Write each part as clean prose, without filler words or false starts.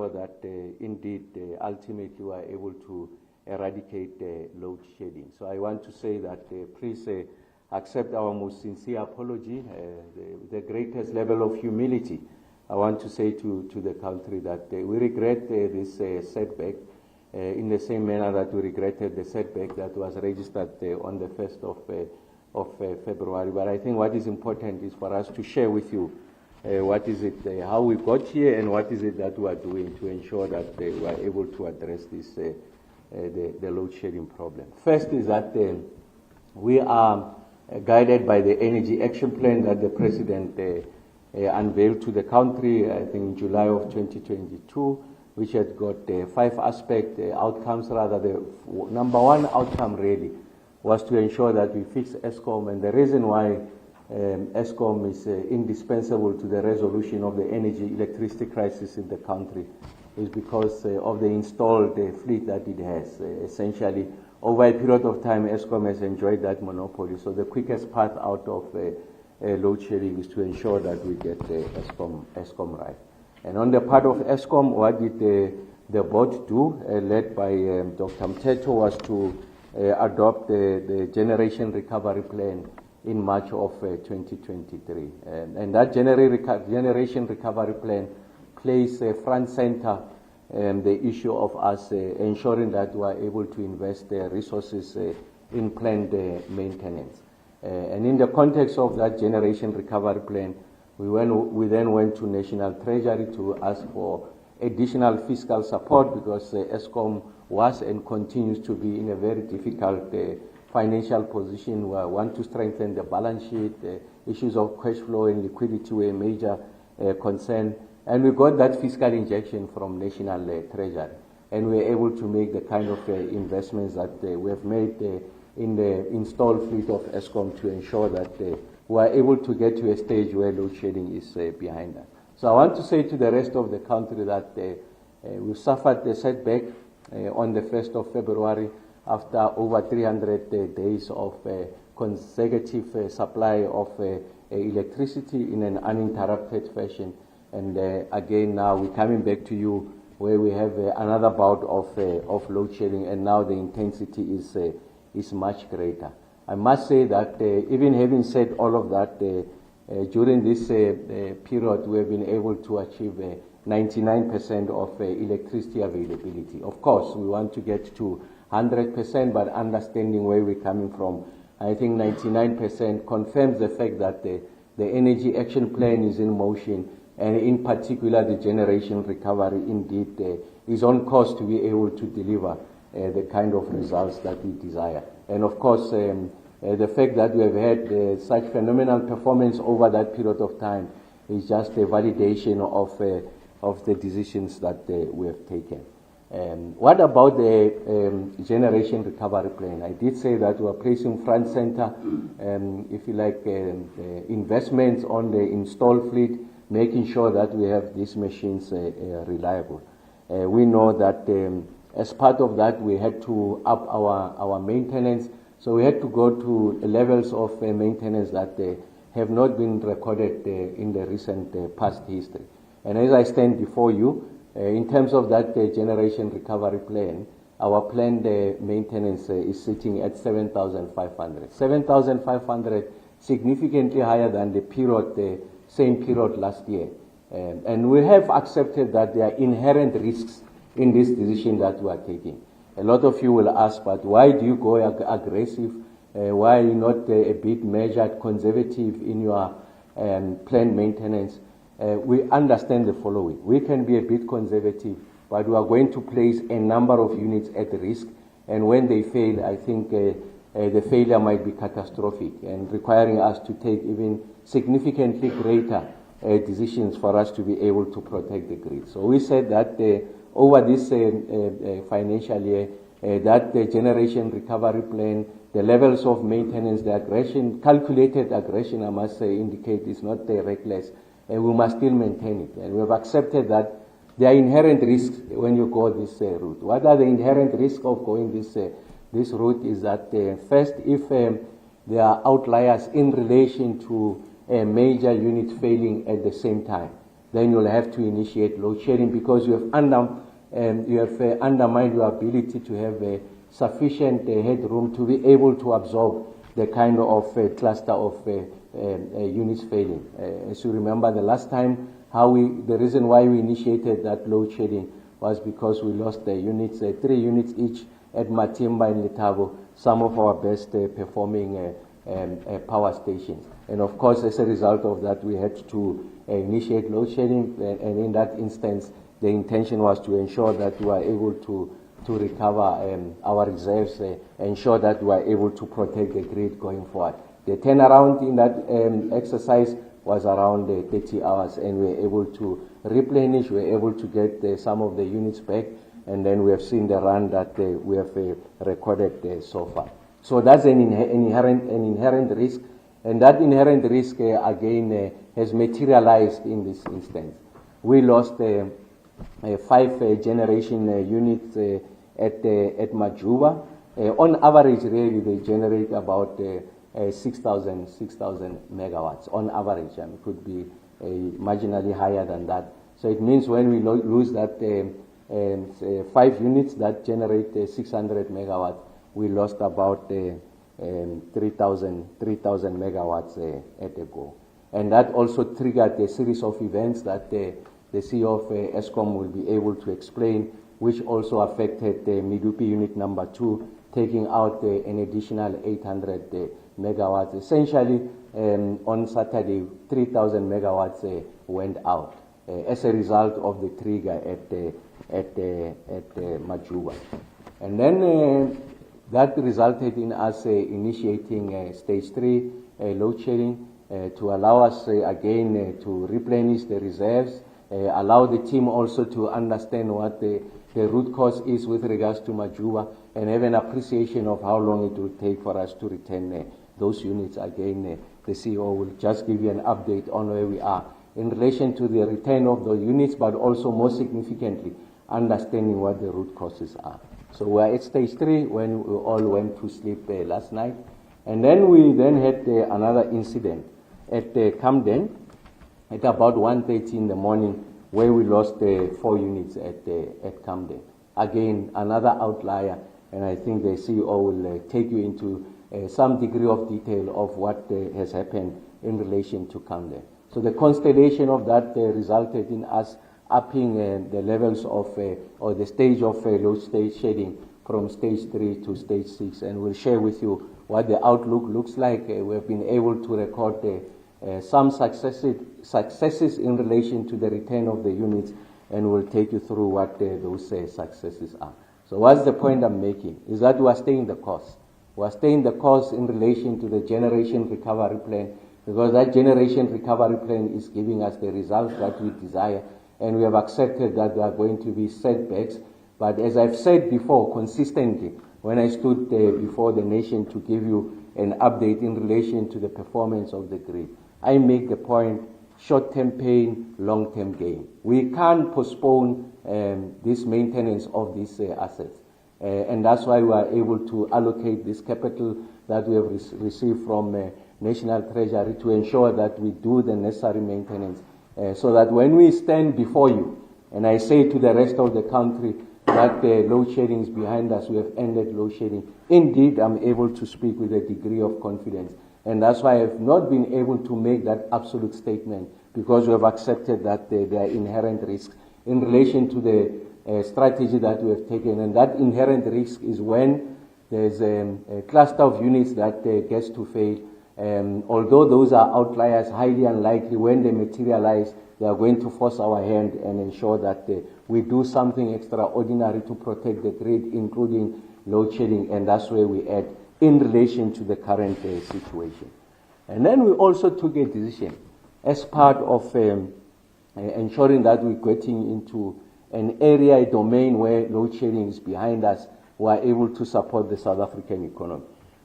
ensure that indeed ultimately we are able to eradicate load shedding. So I want to say that please accept our most sincere apology, the greatest level of humility. I want to say to the country that we regret this setback in the same manner that we regretted the setback that was registered on the 1st of February. But I think what is important is for us to share with you what is it, how we got here, and what is it that we are doing to ensure that we are able to address this, the load shedding problem. First is that we are guided by the Energy Action Plan that the President unveiled to the country, I think in July of 2022, which had got 5 outcomes rather. The number one outcome really was to ensure that we fix Eskom, and the reason why Eskom is indispensable to the resolution of the electricity crisis in the country is because of the installed fleet that it has. Essentially, over a period of time, Eskom has enjoyed that monopoly. So the quickest path out of load shedding is to ensure that we get Eskom right. And on the part of Eskom, what did the board do, led by Dr. Mteto, was to adopt the Generation Recovery Plan in March of 2023. And that Generation Recovery Plan plays front center the issue of us ensuring that we are able to invest resources in planned maintenance. And in the context of that Generation Recovery Plan, we then went to National Treasury to ask for additional fiscal support because Eskom was and continues to be in a very difficult financial position. We want to strengthen the balance sheet. Issues of cash flow and liquidity were a major concern. And we got that fiscal injection from National Treasury. And we were able to make the kind of investments that we have made in the installed fleet of Eskom to ensure that we are able to get to a stage where load shedding is behind us. So I want to say to the rest of the country that we suffered the setback on the 1st of February after over 300 days of consecutive supply of electricity in an uninterrupted fashion. And again, now we're coming back to you where we have another bout of load shedding, and now the intensity is much greater. I must say that even having said all of that, during this period we have been able to achieve 99% of electricity availability. Of course, we want to get to 100%, but understanding where we're coming from, I think 99% confirms the fact that the Energy Action Plan is in motion, and in particular the Generation Recovery indeed is on course to be able to deliver the kind of results that we desire. And of course, the fact that we have had such phenomenal performance over that period of time is just a validation of the decisions that we have taken. What about the Generation Recovery Plan? I did say that we are placing front center, if you like, investments on the installed fleet, making sure that we have these machines reliable. We know that as part of that, we had to up our maintenance. So we had to go to levels of maintenance that have not been recorded in the recent past history. And as I stand before you, in terms of that Generation Recovery Plan, our planned maintenance is sitting at 7,500. 7,500, significantly higher than the period, same period last year. And we have accepted that there are inherent risks in this decision that we are taking. A lot of you will ask, but why do you go aggressive? Why are you not a bit measured, conservative in your planned maintenance? We understand the following. We can be a bit conservative, but we are going to place a number of units at risk. And when they fail, I think the failure might be catastrophic and requiring us to take even significantly greater decisions for us to be able to protect the grid. So we said that over this financial year, that Generation Recovery Plan, the levels of maintenance, the aggression, calculated aggression, I must say, indicate is not reckless, and we must still maintain it. And we have accepted that there are inherent risks when you go this route. What are the inherent risks of going this route is that first, if there are outliers in relation to a major unit failing at the same time, then you'll have to initiate load shedding because you have undermined your ability to have sufficient headroom to be able to absorb the kind of cluster of units failing. As you remember the last time, the reason why we initiated that load shedding was because we lost the units, 3 units each at Matimba and Letabo, some of our best performing power stations. And of course, as a result of that, we had to initiate load shedding, and in that instance, the intention was to ensure that we were able to recover our reserves, ensure that we were able to protect the grid going forward. The turnaround in that exercise was around 30 hours, and we were able to replenish, we were able to get some of the units back, and then we have seen the run that we have recorded so far. So that's an inherent risk, and that inherent risk again has materialized in this instance. We lost 5 generation units at Majuba. On average, really, they generate about 6,000 megawatts on average, and it could be marginally higher than that. So it means when we lose that 5 units that generate 600 megawatts, we lost about 3,000 megawatts at a go. And that also triggered a series of events that the CEO of Eskom will be able to explain, which also affected Medupi unit number 2, taking out an additional 800 megawatts. Essentially, on Saturday, 3,000 megawatts went out as a result of the trigger at Majuba. And then that resulted in us initiating stage 3 load shedding to allow us again to replenish the reserves, allow the team also to understand what the root cause is with regards to Majuba, and have an appreciation of how long it will take for us to return those units. Again, the CEO will just give you an update on where we are in relation to the return of the units, but also more significantly, understanding what the root causes are. So we're at stage 3 when we all went to sleep last night. And then we had another incident at Camden at about 1:30 in the morning, where we lost 4 units at Camden. Again, another outlier, and I think the CEO will take you into some degree of detail of what has happened in relation to Camden. So the constellation of that resulted in us upping the levels of, or the stage of load shedding from stage 3 to stage 6, and we'll share with you what the outlook looks like. We have been able to record some successes in relation to the return of the units, and we'll take you through what those successes are. So what's the point I'm making? Is that we are staying the course. We are staying the course in relation to the generation recovery plan, because that generation recovery plan is giving us the results that we desire, and we have accepted that there are going to be setbacks. But as I've said before, consistently, when I stood before the nation to give you an update in relation to the performance of the grid, I make the point, short-term pain, long-term gain. We can't postpone this maintenance of these assets. And that's why we are able to allocate this capital that we have received from National Treasury to ensure that we do the necessary maintenance, so that when we stand before you, and I say to the rest of the country that load shedding is behind us, we have ended load shedding, indeed I'm able to speak with a degree of confidence. And that's why I have not been able to make that absolute statement, because we have accepted that there are inherent risks in relation to the strategy that we have taken. And that inherent risk is when there's a cluster of units that gets to fail. Although those are outliers, highly unlikely, when they materialize, they are going to force our hand and ensure that we do something extraordinary to protect the grid, including load shedding, and that's where we add in relation to the current situation. And then we also took a decision as part of ensuring that we're getting into an area, a domain where load shedding is behind us, we are able to support the South African economy.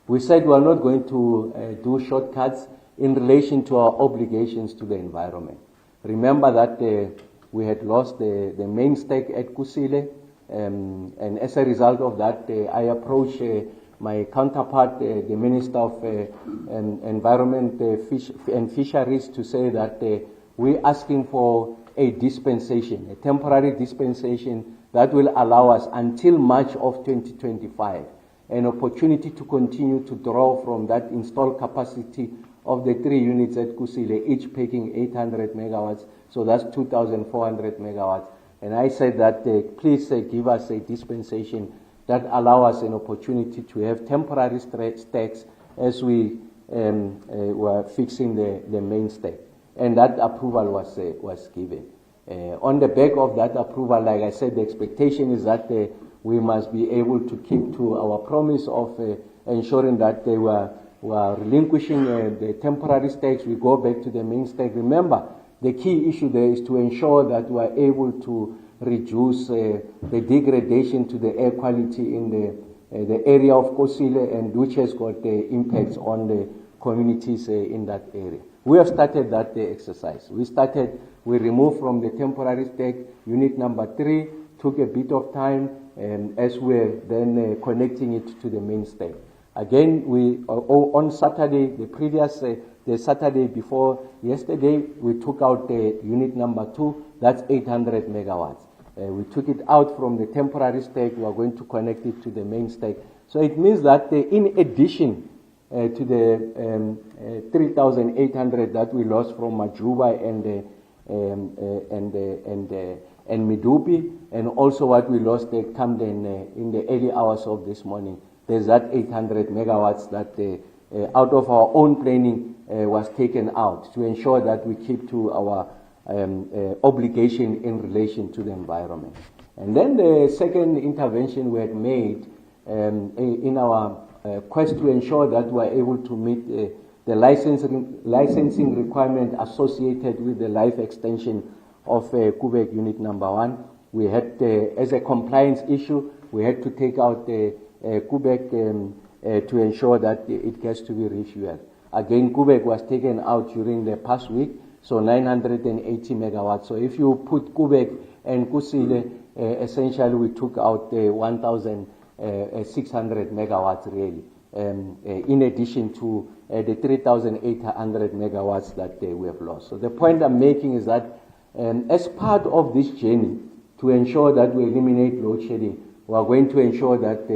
We said we are not going to do shortcuts in relation to our obligations to the environment. Remember that we had lost the main stake at Kusile, and as a result of that, I approached my counterpart, the Minister of Environment and Fisheries, to say that we're asking for a dispensation, a temporary dispensation that will allow us until March of 2025 an opportunity to continue to draw from that installed capacity of the 3 units at Kusile, each taking 800 megawatts, so that's 2,400 megawatts. And I said that please give us a dispensation that allow us an opportunity to have temporary stacks as we were fixing the main stack. And that approval was given. On the back of that approval, like I said, the expectation is that we must be able to keep to our promise of ensuring that they were relinquishing the temporary stacks. We go back to the main stack. Remember, the key issue there is to ensure that we are able to reduce the degradation to the air quality in the area of Kosile, and which has got the impacts on the communities in that area. We have started that exercise. We removed from the temporary stack unit number 3, took a bit of time as we're then connecting it to the main stack. Again, on Saturday, the Saturday before yesterday, we took out the unit number 2, that's 800 megawatts. We took it out from the temporary stack, we are going to connect it to the main stack. So it means that in addition to the 3,800 that we lost from Majuba and Midupi, and also what we lost at Camden in the early hours of this morning, there's that 800 megawatts that out of our own planning was taken out to ensure that we keep to our obligation in relation to the environment. And then the second intervention we had made in our quest to ensure that we are able to meet the licensing requirement associated with the life extension of Kubek unit number 1. We had, as a compliance issue, we had to take out Kubek to ensure that it gets to be refueled. Again, Kubek was taken out during the past week, so 980 megawatts. So if you put Kubek and Kusile, essentially we took out 1,600 megawatts really, in addition to the 3,800 megawatts that we have lost. So the point I'm making is that as part of this journey to ensure that we eliminate load shedding, we are going to ensure that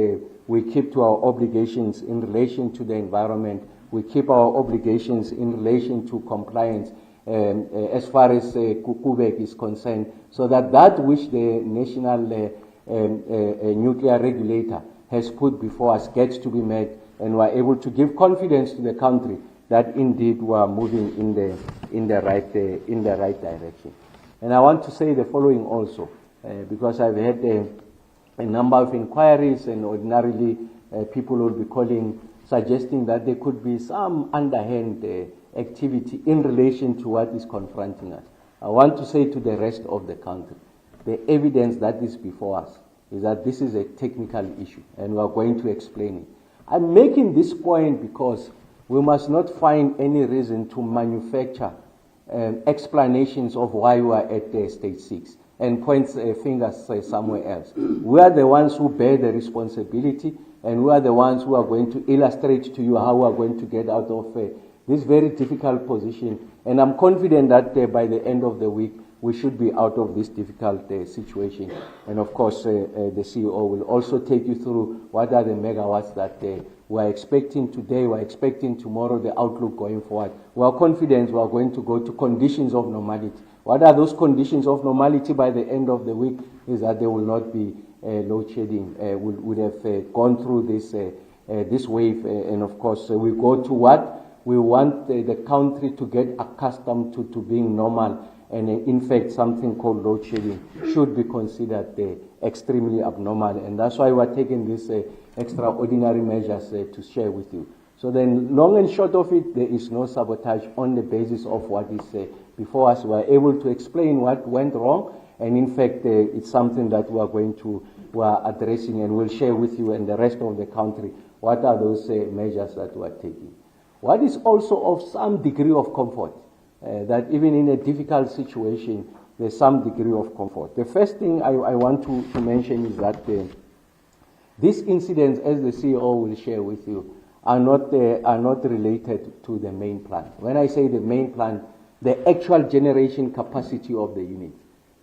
we keep to our obligations in relation to the environment, we keep our obligations in relation to compliance as far as Kubek is concerned, so that which the national nuclear regulator has put before us gets to be met, and we are able to give confidence to the country that indeed we are moving in the right direction. And I want to say the following also, because I've had a number of inquiries, and ordinarily people will be calling, suggesting that there could be some underhand activity in relation to what is confronting us. I want to say to the rest of the country, the evidence that is before us is that this is a technical issue, and we are going to explain it. I'm making this point because we must not find any reason to manufacture explanations of why we are at stage 6 and point fingers somewhere else. We are the ones who bear the responsibility, and we are the ones who are going to illustrate to you how we are going to get out of this very difficult position. And I'm confident that by the end of the week, we should be out of this difficult situation. And of course, the CEO will also take you through what are the megawatts that we are expecting today, we are expecting tomorrow, the outlook going forward. We are confident we are going to go to conditions of normality. What are those conditions of normality by the end of the week is that there will not be load shedding. We would have gone through this wave, and of course, we go to what we want the country to get accustomed to being normal. And in fact, something called load shedding should be considered extremely abnormal. And that's why we're taking these extraordinary measures to share with you. So then, long and short of it, there is no sabotage on the basis of what is before us. We're able to explain what went wrong. And in fact, it's something that we are addressing, and we'll share with you and the rest of the country what are those measures that we are taking. What is also of some degree of comfort, that even in a difficult situation, there's some degree of comfort. The first thing I want to mention is that these incidents, as the CEO will share with you, are not related to the main plant. When I say the main plant, the actual generation capacity of the unit.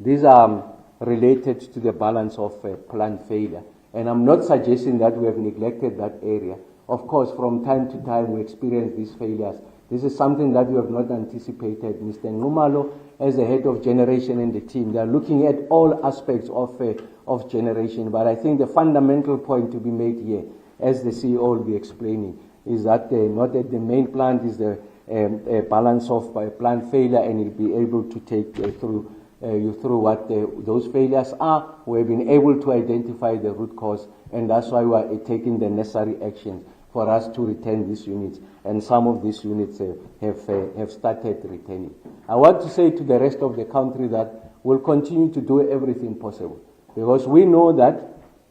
These are related to the balance of plant failure. And I'm not suggesting that we have neglected that area. Of course, from time to time we experience these failures. This is something that we have not anticipated. Mr. Ngumalo, as the head of generation in the team, they are looking at all aspects of generation. But I think the fundamental point to be made here, as the CEO will be explaining, is that not at the main plant is the balance of plant failure, and he'll be able to take you through what those failures are. We've been able to identify the root cause, and that's why we are taking the necessary actions for us to return these units, and some of these units have started returning. I want to say to the rest of the country that we'll continue to do everything possible, because we know that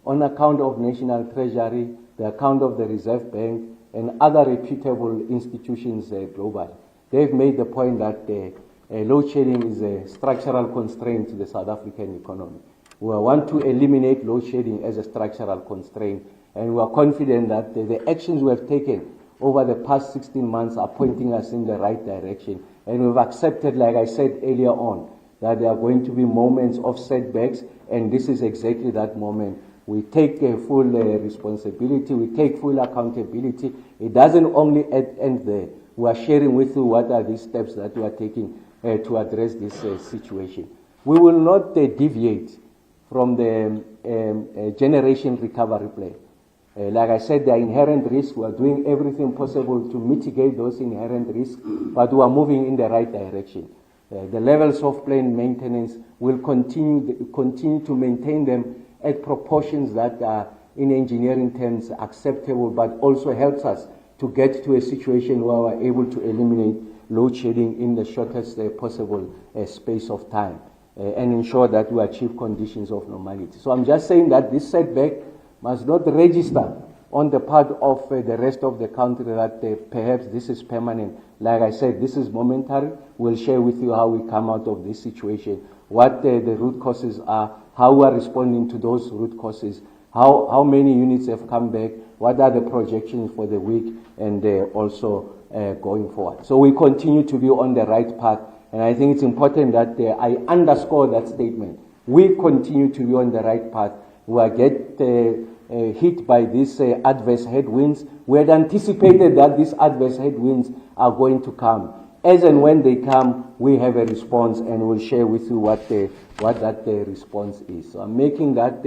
on account of National Treasury, the account of the Reserve Bank, and other reputable institutions globally, they've made the point that load shedding is a structural constraint to the South African economy. We want to eliminate load shedding as a structural constraint, and we are confident that the actions we have taken over the past 16 months are pointing us in the right direction. And we've accepted, like I said earlier on, that there are going to be moments of setbacks, and this is exactly that moment. We take full responsibility, we take full accountability. It doesn't only end there. We are sharing with you what are these steps that we are taking to address this situation. We will not deviate from the generation recovery plan. Like I said, there are inherent risks. We are doing everything possible to mitigate those inherent risks, but we are moving in the right direction. The levels of plant maintenance will continue to maintain them at proportions that are, in engineering terms, acceptable, but also helps us to get to a situation where we're able to eliminate load shedding in the shortest possible space of time and ensure that we achieve conditions of normality. So I'm just saying that this setback must not register on the part of the rest of the country that perhaps this is permanent. Like I said, this is momentary. We'll share with you how we come out of this situation, what the root causes are, how we are responding to those root causes, how many units have come back, what are the projections for the week, and also going forward. So we continue to be on the right path, and I think it's important that I underscore that statement. We continue to be on the right path. We get hit by these adverse headwinds. We had anticipated that these adverse headwinds are going to come. As and when they come, we have a response, and we'll share with you what that response is. So I'm making that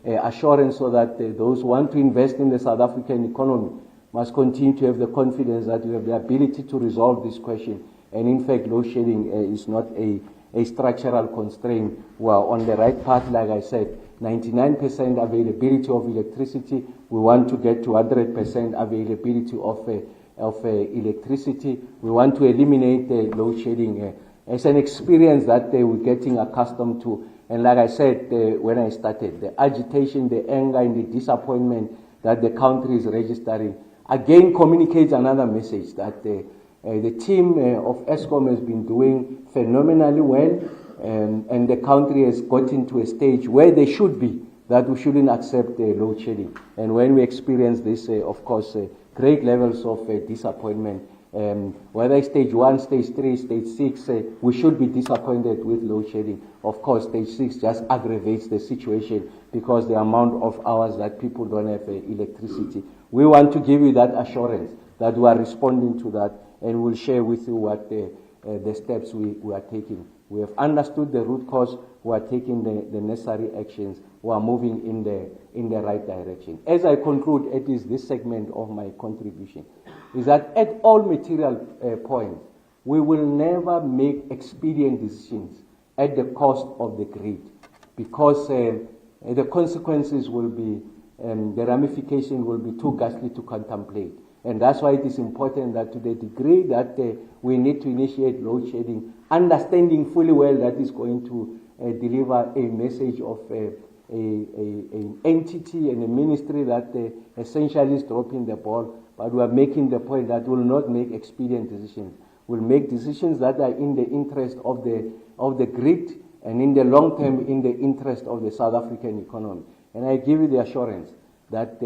assurance so that those who want to invest in the South African economy must continue to have the confidence that we have the ability to resolve this question. And in fact, load shedding is not a structural constraint. We are on the right path, like I said. 99% availability of electricity. We want to get to 100% availability of electricity. We want to eliminate load shedding. It's an experience that we're getting accustomed to. And like I said when I started, the agitation, the anger, and the disappointment that the country is registering, again communicates another message that the team of Eskom has been doing phenomenally well, and the country has gotten to a stage where they should be, that we shouldn't accept load shedding. And when we experience this, of course, great levels of disappointment, whether it's stage 1, stage 3, stage 6, we should be disappointed with load shedding. Of course, stage 6 just aggravates the situation because the amount of hours that people don't have electricity. We want to give you that assurance that we are responding to that, and we'll share with you what the steps we are taking. We have understood the root cause. We are taking the necessary actions. We are moving in the right direction. As I conclude, it is this segment of my contribution, is that at all material points, we will never make expedient decisions at the cost of the grid, because the consequences will be, the ramification will be too ghastly to contemplate. And that's why it is important that to the degree that we need to initiate load shedding, understanding fully well that is going to deliver a message of an entity and a ministry that essentially is dropping the ball, but we are making the point that we will not make expedient decisions. We'll make decisions that are in the interest of the grid, and in the long term in the interest of the South African economy. And I give you the assurance that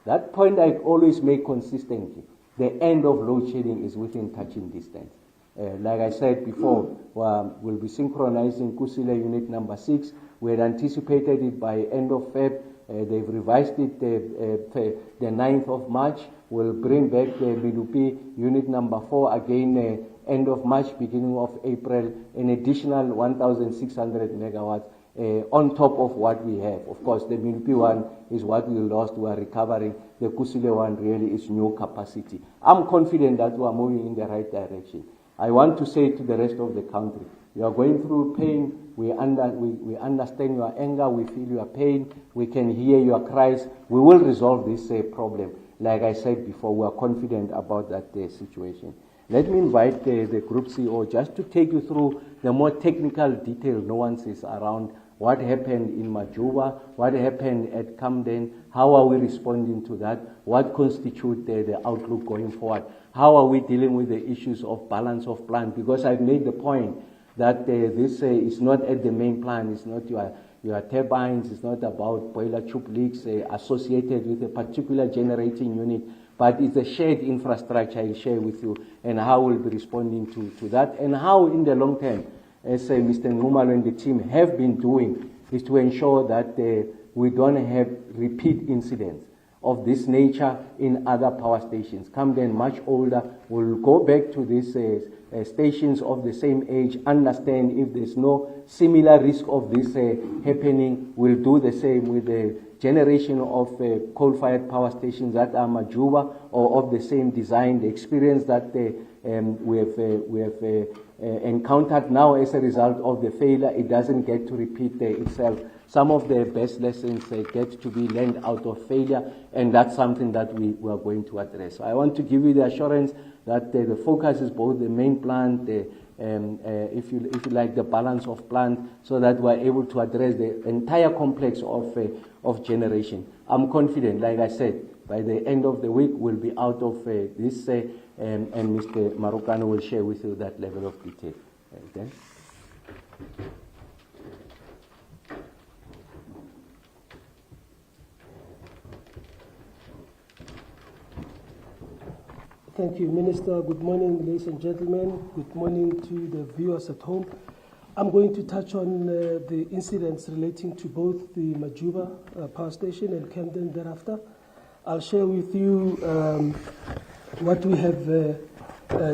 that point I always make consistently. The end of load shedding is within touching distance. Like I said before, we'll be synchronizing Kusile unit number 6. We had anticipated it by end of Feb. They've revised it the 9th of March. We'll bring back Milupi unit number 4 again end of March, beginning of April, an additional 1,600 megawatts on top of what we have. Of course, the Milupi one is what we lost, we are recovering. The Kusile one really is new capacity. I'm confident that we are moving in the right direction. I want to say to the rest of the country, you are going through pain. We understand your anger. We feel your pain. We can hear your cries. We will resolve this problem. Like I said before, we are confident about that situation. Let me invite the Group CEO just to take you through the more technical detailed nuances around what happened in Majuba, what happened at Camden, how are we responding to that, what constitutes the outlook going forward, how are we dealing with the issues of balance of plant, because I've made the point that this is not at the main plant, it's not your turbines, it's not about boiler tube leaks associated with a particular generating unit, but it's a shared infrastructure I'll share with you and how we'll be responding to that, and how in the long term, as Mr. Ngumalo and the team have been doing, is to ensure that we don't have repeat incidents of this nature in other power stations. Camden, much older, will go back to these stations of the same age, understand if there's no similar risk of this happening. We'll do the same with the generation of coal-fired power stations that are Majuba or of the same design. The experience that we have encountered now as a result of the failure, it doesn't get to repeat itself. Some of the best lessons get to be learned out of failure, and that's something that we are going to address. So I want to give you the assurance that the focus is both the main plant, if you like, the balance of plant, so that we're able to address the entire complex of generation. I'm confident, like I said, by the end of the week, we'll be out of this, and Mr. Marokano will share with you that level of detail. Okay. Thank you, Minister. Good morning, ladies and gentlemen. Good morning to the viewers at home. I'm going to touch on the incidents relating to both the Majuba power station and Camden thereafter. I'll share with you what we have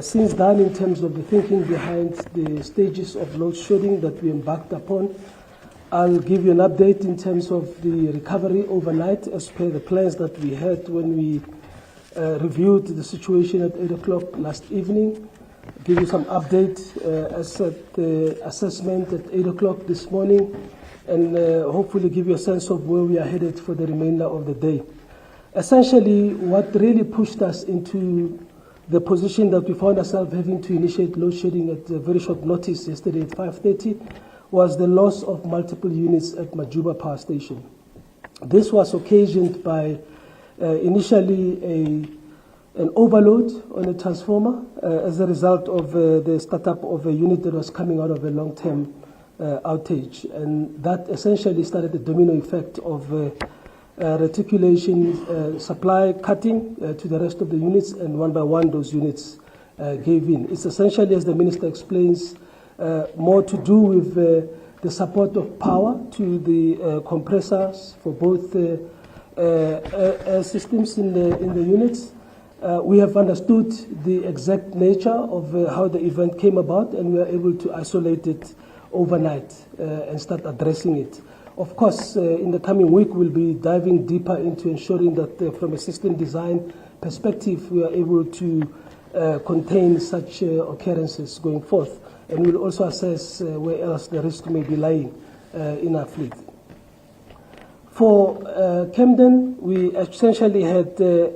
since done in terms of the thinking behind the stages of load shedding that we embarked upon. I'll give you an update in terms of the recovery overnight as per the plans that we had when we reviewed the situation at 8 o'clock last evening, give you some update as at the assessment at 8 o'clock this morning, and hopefully give you a sense of where we are headed for the remainder of the day. Essentially, what really pushed us into the position that we found ourselves having to initiate load shedding at very short notice yesterday at 5:30 was the loss of multiple units at Majuba Power Station. This was occasioned by initially an overload on a transformer as a result of the startup of a unit that was coming out of a long-term outage, and that essentially started the domino effect of reticulation supply cutting to the rest of the units, and one by one those units gave in. It's essentially, as the Minister explains, more to do with the support of power to the compressors for both air systems in the units. We have understood the exact nature of how the event came about, and we are able to isolate it overnight and start addressing it. Of course, in the coming week, we'll be diving deeper into ensuring that from a system design perspective, we are able to contain such occurrences going forth. And we'll also assess where else the risk may be lying in our fleet. For Camden, we essentially had a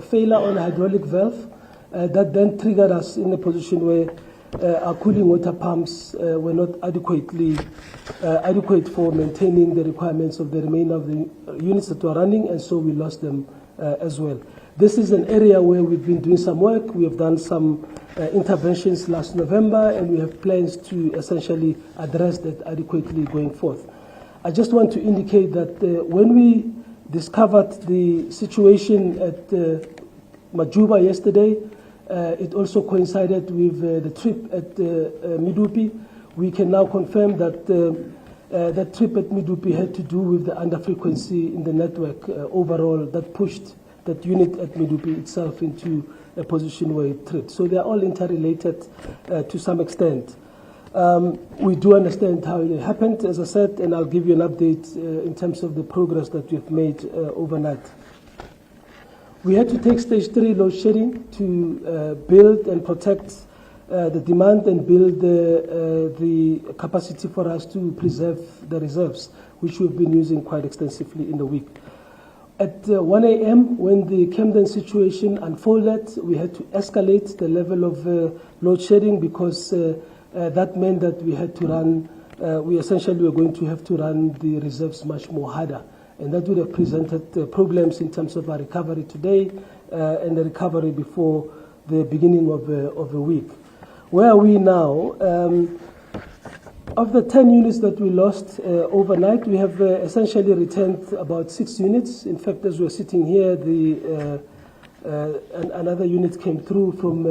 failure on a hydraulic valve that then triggered us in a position where our cooling water pumps were not adequate for maintaining the requirements of the remainder of the units that were running, and so we lost them as well. This is an area where we've been doing some work. We have done some interventions last November, and we have plans to essentially address that adequately going forth. I just want to indicate that when we discovered the situation at Majuba yesterday, It also coincided with the trip at Medupi. We can now confirm that that trip at Medupi had to do with the under-frequency in the network overall that pushed that unit at Medupi itself into a position where it tripped. So they are all interrelated to some extent. We do understand how it happened, as I said, and I'll give you an update in terms of the progress that we've made overnight. We had to take stage 3 load shedding to build and protect the demand and build the capacity for us to preserve the reserves, which we've been using quite extensively in the week. At 1 a.m., when the Camden situation unfolded, we had to escalate the level of load shedding because that meant that we had to run, we essentially were going to have to run the reserves much more harder. And that would have presented problems in terms of our recovery today and the recovery before the beginning of the week. Where are we now? Of the 10 units that we lost overnight, we have essentially returned about 6 units. In fact, as we're sitting here, another unit came through from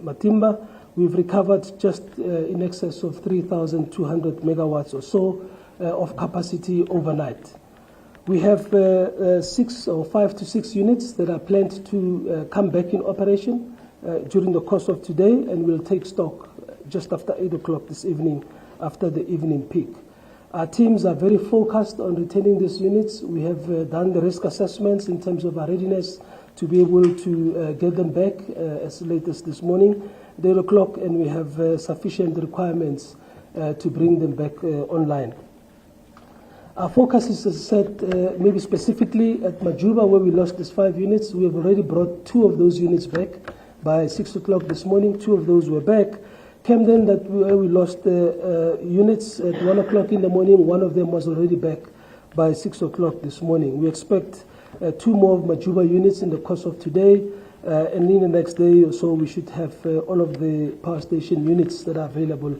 Matimba. We've recovered just in excess of 3,200 megawatts or so of capacity overnight. We have 5 to 6 units that are planned to come back in operation during the course of today, and we'll take stock just after 8 o'clock this evening, after the evening peak. Our teams are very focused on retaining these units. We have done the risk assessments in terms of our readiness to be able to get them back as late as this morning, 8 o'clock, and we have sufficient requirements to bring them back online. Our focus is, as I said, maybe specifically at Majuba, where we lost these 5 units. We have already brought 2 of those units back by 6 o'clock this morning. 2 of those were back. Camden, where we lost units at 1 o'clock in the morning, 1 of them was already back by 6 o'clock this morning. We expect 2 more Majuba units in the course of today, and in the next day or so we should have all of the power station units that are available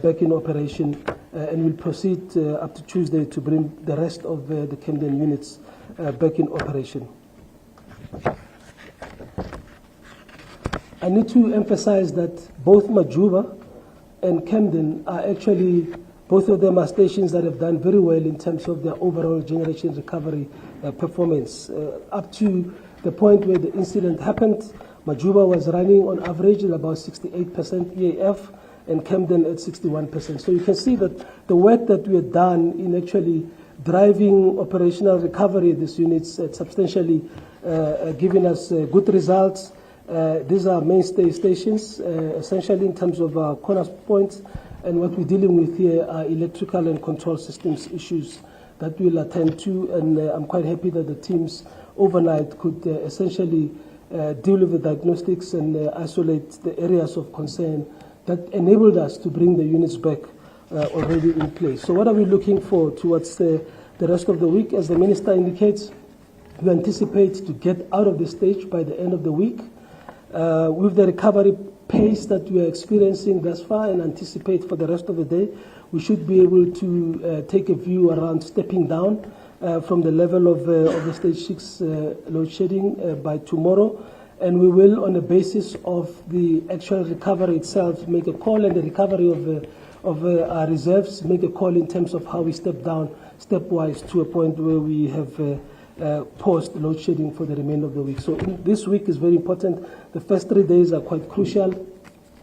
back in operation, and we'll proceed up to Tuesday to bring the rest of the Camden units back in operation. I need to emphasize that both Majuba and Camden are actually, both of them are stations that have done very well in terms of their overall generation recovery performance. Up to the point where the incident happened, Majuba was running on average at about 68% EAF and Camden at 61%. So you can see that the work that we have done in actually driving operational recovery of these units had substantially given us good results. These are mainstay stations, essentially in terms of our corner points, and what we're dealing with here are electrical and control systems issues that we'll attend to, and I'm quite happy that the teams overnight could essentially deal with the diagnostics and isolate the areas of concern that enabled us to bring the units back already in place. So what are we looking for towards the rest of the week? As the Minister indicates, we anticipate to get out of the stage by the end of the week. With the recovery pace that we are experiencing thus far and anticipate for the rest of the day, we should be able to take a view around stepping down from the level of the stage 6 load shedding by tomorrow. And we will, on the basis of the actual recovery itself, make a call, and the recovery of our reserves, make a call in terms of how we step down stepwise to a point where we have paused load shedding for the remainder of the week. So this week is very important. The first 3 days are quite crucial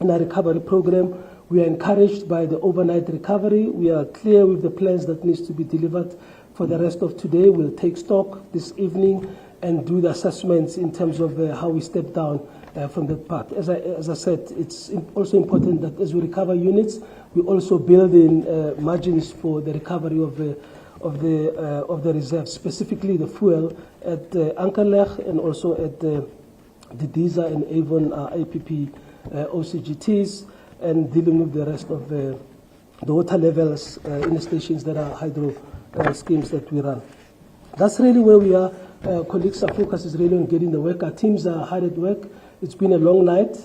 in our recovery program. We are encouraged by the overnight recovery. We are clear with the plans that needs to be delivered for the rest of today. We'll take stock this evening and do the assessments in terms of how we step down from that part. As I said, it's also important that as we recover units, we also build in margins for the recovery of the reserves, specifically the fuel at Ankerleg and also at the DISA and Avon APP OCGTs, and dealing with the rest of the water levels in the stations that are hydro schemes that we run. That's really where we are. Colleagues, our focus is really on getting the work. Our teams are hard at work. It's been a long night,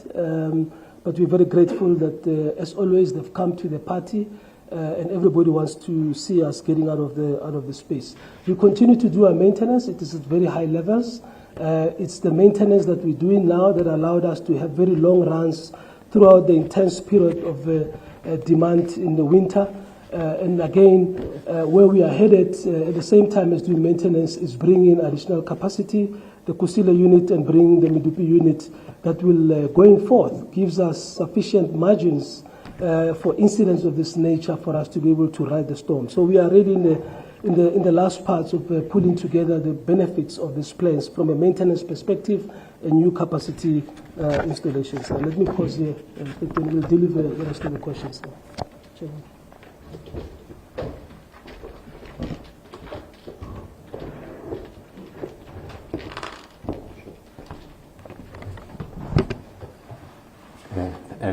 but we're very grateful that, as always, they've come to the party, and everybody wants to see us getting out of the space. We continue to do our maintenance. It is at very high levels. It's the maintenance that we're doing now that allowed us to have very long runs throughout the intense period of demand in the winter. And again, where we are headed at the same time as doing maintenance is bringing additional capacity, the Kusile unit and bringing the Medupi unit that will, going forth, gives us sufficient margins for incidents of this nature for us to be able to ride the storm. So we are already in the last parts of pulling together the benefits of these plans from a maintenance perspective and new capacity installations. Let me pause here and we'll deliver the rest of the questions. Chairman.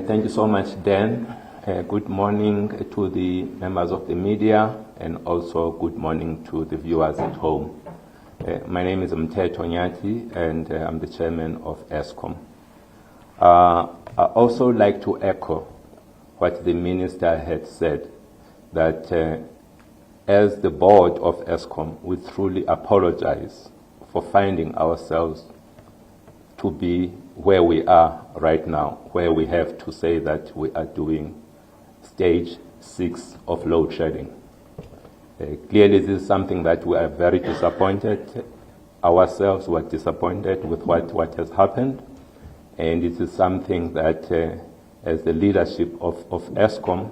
Thank you so much, Dan. Good morning to the members of the media and also good morning to the viewers at home. My name is Mteto Nyati and I'm the chairman of Eskom. I also like to echo what the minister had said, that as the board of Eskom, we truly apologize for finding ourselves to be where we are right now, where we have to say that we are doing stage 6 of load shedding. Clearly, this is something that we are very disappointed. Ourselves were disappointed with what has happened, and it is something that, as the leadership of Eskom,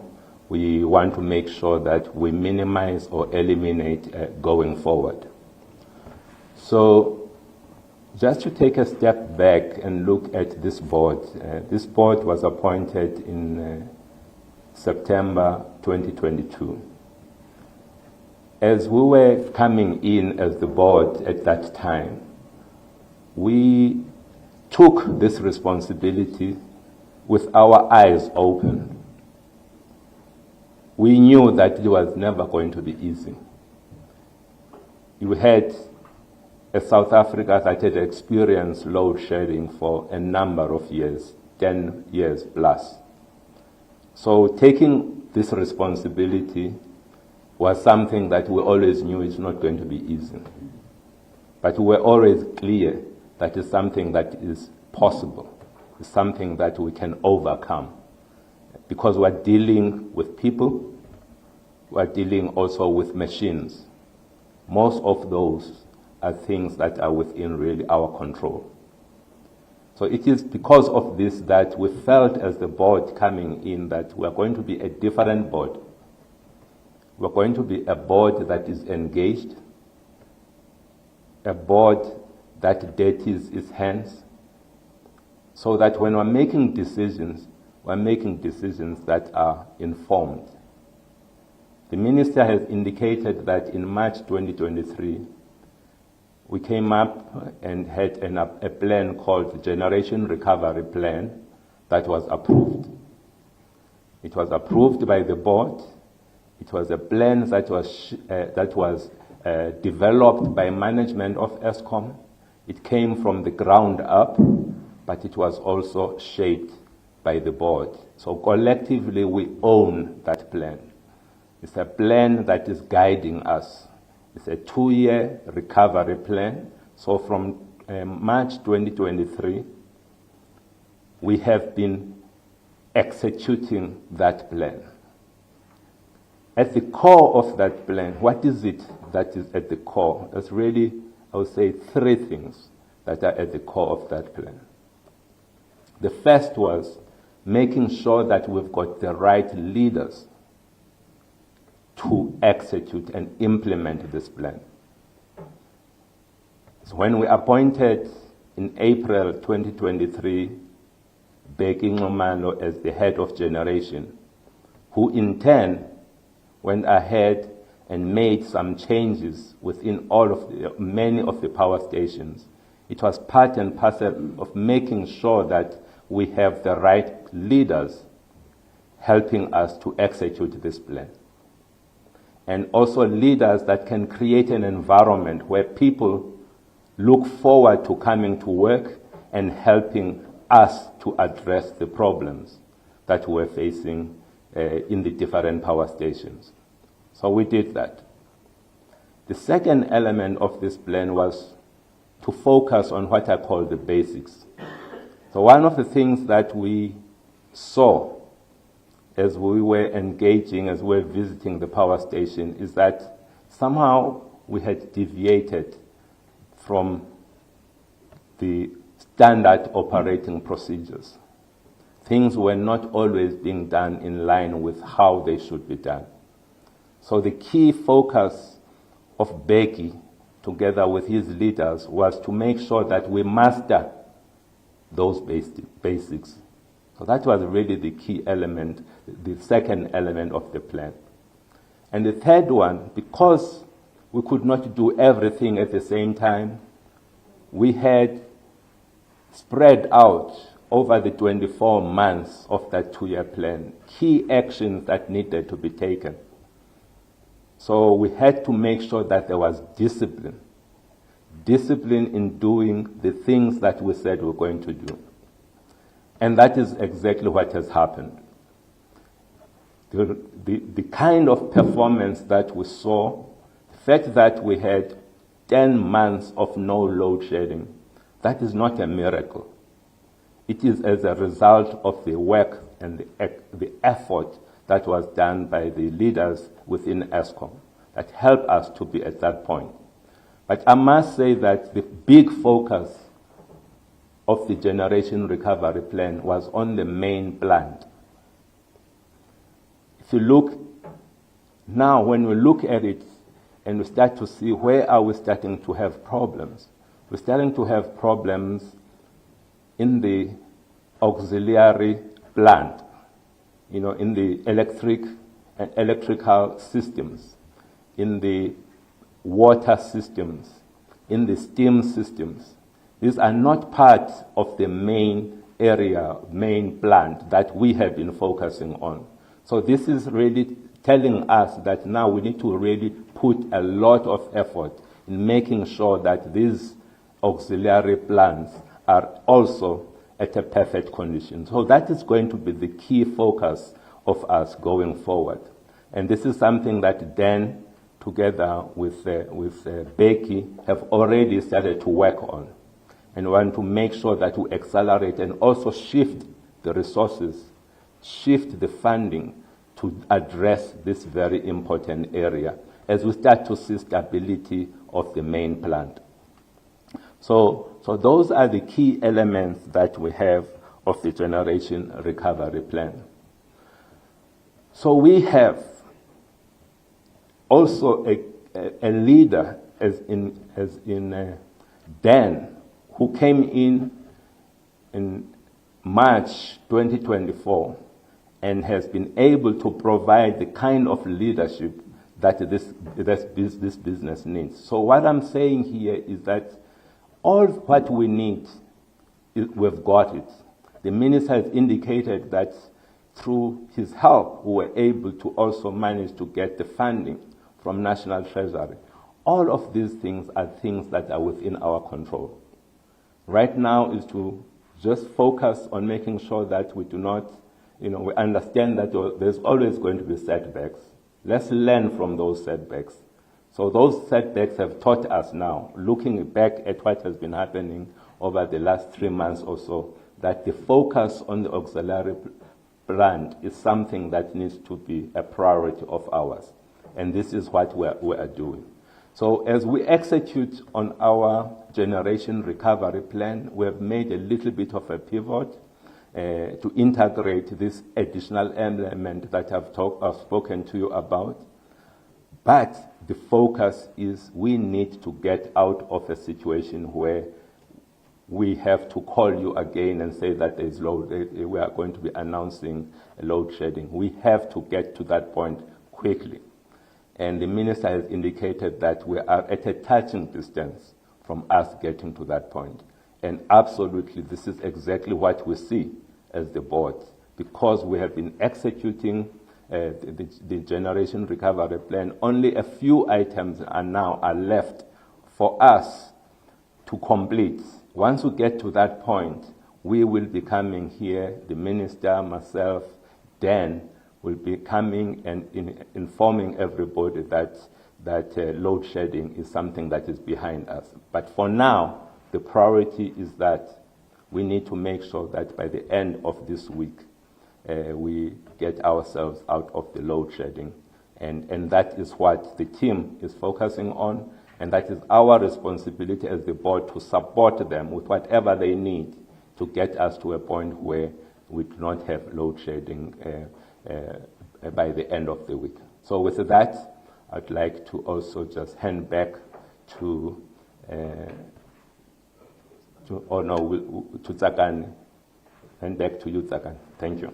we want to make sure that we minimize or eliminate going forward. So, just to take a step back and look at this board was appointed in September 2022. As we were coming in as the board at that time, we took this responsibility with our eyes open. We knew that it was never going to be easy. You had a South Africa that had experienced load shedding for a number of years, 10 years plus. So taking this responsibility was something that we always knew is not going to be easy. But we were always clear that it's something that is possible. It's something that we can overcome. Because we're dealing with people, we're dealing also with machines. Most of those are things that are within really our control. So it is because of this that we felt as the board coming in that we are going to be a different board. We're going to be a board that is engaged, a board that dirties its hands, so that when we're making decisions that are informed. The minister has indicated that in March 2023, we came up and had a plan called the Generation Recovery Plan that was approved. It was approved by the board. It was a plan that was developed by management of Eskom. It came from the ground up, but it was also shaped by the board. So collectively, we own that plan. It's a plan that is guiding us. It's a 2-year recovery plan. So from March 2023, we have been executing that plan. At the core of that plan, what is it that is at the core? There's really, I would say, 3 things that are at the core of that plan. The first was making sure that we've got the right leaders to execute and implement this plan. So when we appointed in April 2023 Bheki Nxumalo as the head of generation, who in turn went ahead and made some changes within many of the power stations. It was part and parcel of making sure that we have the right leaders helping us to execute this plan. And also leaders that can create an environment where people look forward to coming to work and helping us to address the problems that we're facing in the different power stations. So we did that. The second element of this plan was to focus on what I call the basics. So one of the things that we saw as we were engaging, as we were visiting the power station, is that somehow we had deviated from the standard operating procedures. Things were not always being done in line with how they should be done. So the key focus of Becky, together with his leaders, was to make sure that we master those basics. So that was really the key element, the second element of the plan. And the third one, because we could not do everything at the same time, we had spread out over the 24 months of that 2-year plan key actions that needed to be taken. So we had to make sure that there was discipline in doing the things that we said we were going to do. And that is exactly what has happened. The kind of performance that we saw, the fact that we had 10 months of no load shedding, that is not a miracle. It is as a result of the work and the effort that was done by the leaders within Eskom that helped us to be at that point. But I must say that the big focus of the generation recovery plan was on the main plant. If you look now, when we look at it and we start to see where are we starting to have problems, we're starting to have problems in the auxiliary plant, in the electrical systems, in the water systems, in the steam systems. These are not part of the main area, main plant that we have been focusing on. So this is really telling us that now we need to really put a lot of effort in making sure that these auxiliary plants are also at a perfect condition. So that is going to be the key focus of us going forward. And this is something that Dan, together with Becky, have already started to work on. And we want to make sure that we accelerate and also shift the resources, shift the funding to address this very important area as we start to see stability of the main plant. So those are the key elements that we have of the generation recovery plan. So we have also a leader as in Dan, who came in March 2024 and has been able to provide the kind of leadership that this business needs. So what I'm saying here is that all what we need, we've got it. The minister has indicated that through his help, we were able to also manage to get the funding from National Treasury. All of these things are things that are within our control. Right now is to just focus on making sure that we do not, we understand that there's always going to be setbacks. Let's learn from those setbacks. So those setbacks have taught us now, looking back at what has been happening over the last 3 months or so, that the focus on the auxiliary plant is something that needs to be a priority of ours. And this is what we are doing. So as we execute on our generation recovery plan, we have made a little bit of a pivot to integrate this additional element that I've spoken to you about. But the focus is we need to get out of a situation where we have to call you again and say that there's we are going to be announcing a load shedding. We have to get to that point quickly. And the minister has indicated that we are at a touching distance from us getting to that point. And absolutely, this is exactly what we see as the board, because we have been executing the generation recovery plan. Only a few items are left for us to complete. Once we get to that point, we will be coming here, the minister, myself, Dan, will be coming and informing everybody that load shedding is something that is behind us. But for now, the priority is that we need to make sure that by the end of this week, we get ourselves out of the load shedding. And that is what the team is focusing on, and that is our responsibility as the board to support them with whatever they need to get us to a point where we do not have load shedding by the end of the week. So with that, I'd like to also just hand back to Tsakani. Hand back to you, Tsakani. Thank you.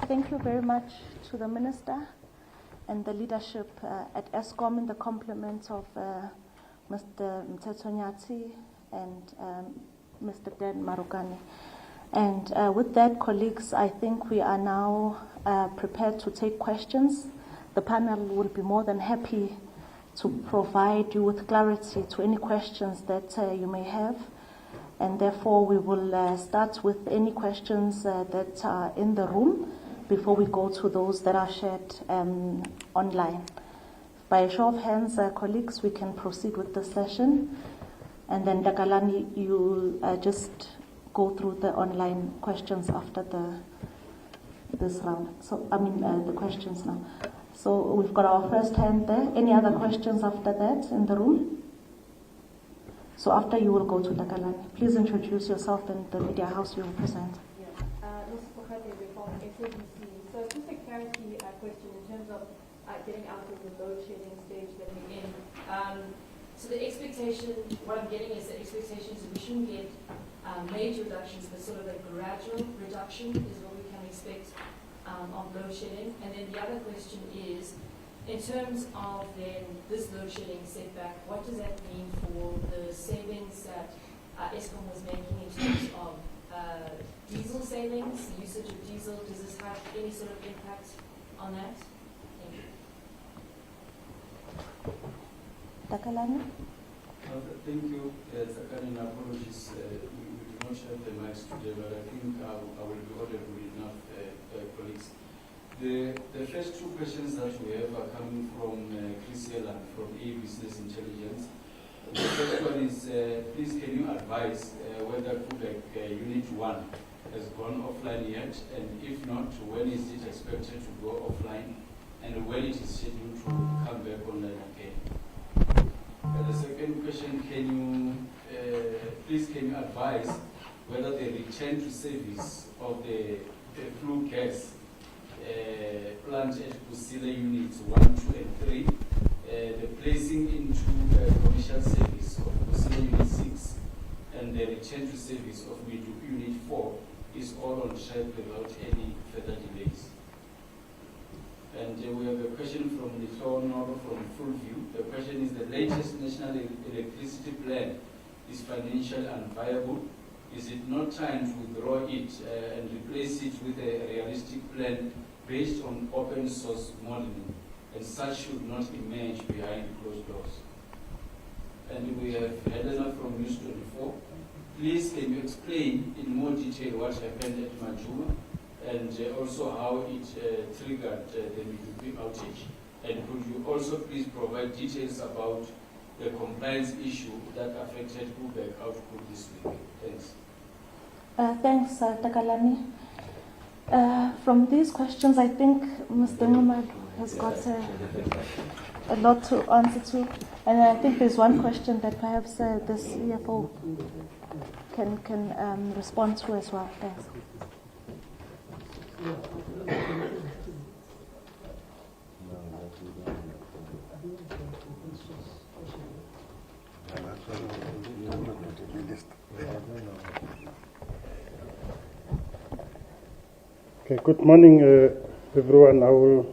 Thank you very much to the Minister and the leadership at Eskom in the compliments of Mr. Mthethonyati and Mr. Dan Marugane. And with that, colleagues, I think we are now prepared to take questions. The panel will be more than happy to provide you with clarity to any questions that you may have. And therefore, we will start with any questions that are in the room before we go to those that are shared online. By a show of hands, colleagues, we can proceed with the session. And then, Takalani, you just go through the online questions after this round. So, the questions now. So we've got our first hand there. Any other questions after that in the room? So after you will go to Takalani. Please introduce yourself and the media house you represent. So just a clarity question in terms of getting out of the load shedding stage that we're in. So the expectation, what I'm getting is the expectation is we shouldn't get major reductions, but sort of a gradual reduction is what we can expect of load shedding. And then the other question is, in terms of then this load shedding setback, what does that mean for the savings that Eskom was making in terms of diesel savings, the usage of diesel? Does this have any sort of impact on that? Thank you. Takalani? Thank you, Tsakani. Apologies, we do not have the mics today, but I think I will be audible enough, colleagues. The first two questions that we have are coming from Chris Yellen from A Business Intelligence. The first one is, please can you advise whether Unit 1 has gone offline yet, and if not, when is it expected to go offline, and when it is scheduled to come back online again? The second question, please can you advise whether the return to service of the flue gas plant at Kusile units 1, 2, and 3, the placing into commercial service of Kusile unit 6, and the return to service of unit 4 is all on track without any further delays. And we have a question from Lithono from Fullview. The question is, the latest national electricity plan is financial and viable. Is it not time to withdraw it and replace it with a realistic plan based on open source modeling, and such should not emerge behind closed doors? And we have Helena from News 24. Please can you explain in more detail what happened at Majuba, and also how it triggered the Midupi outage? And could you also please provide details about the compliance issue that affected Ubek output this week? Thanks. Thanks, Takalani. From these questions, I think Mr. Nomad has got a lot to answer to. And I think there's one question that perhaps the CFO can respond to as well. Thanks. Okay, good morning, everyone. I will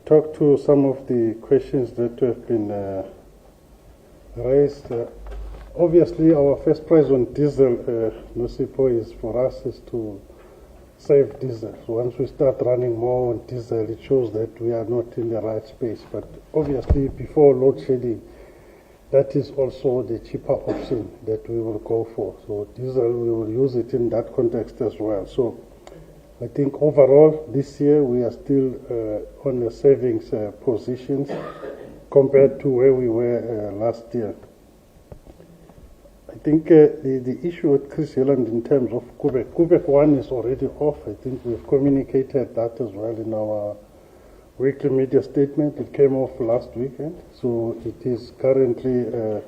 talk to some of the questions that have been raised. Obviously, our first prize on diesel, Nosipo, is for us is to save diesel. So once we start running more on diesel, it shows that we are not in the right space. But obviously, before load shedding, that is also the cheaper option that we will go for. So diesel, we will use it in that context as well. So I think overall this year we are still on the savings positions compared to where we were last year. I think the issue with Chris Hilland in terms of Quebec 1 is already off. I think we've communicated that as well in our weekly media statement. It came off last weekend, so it is currently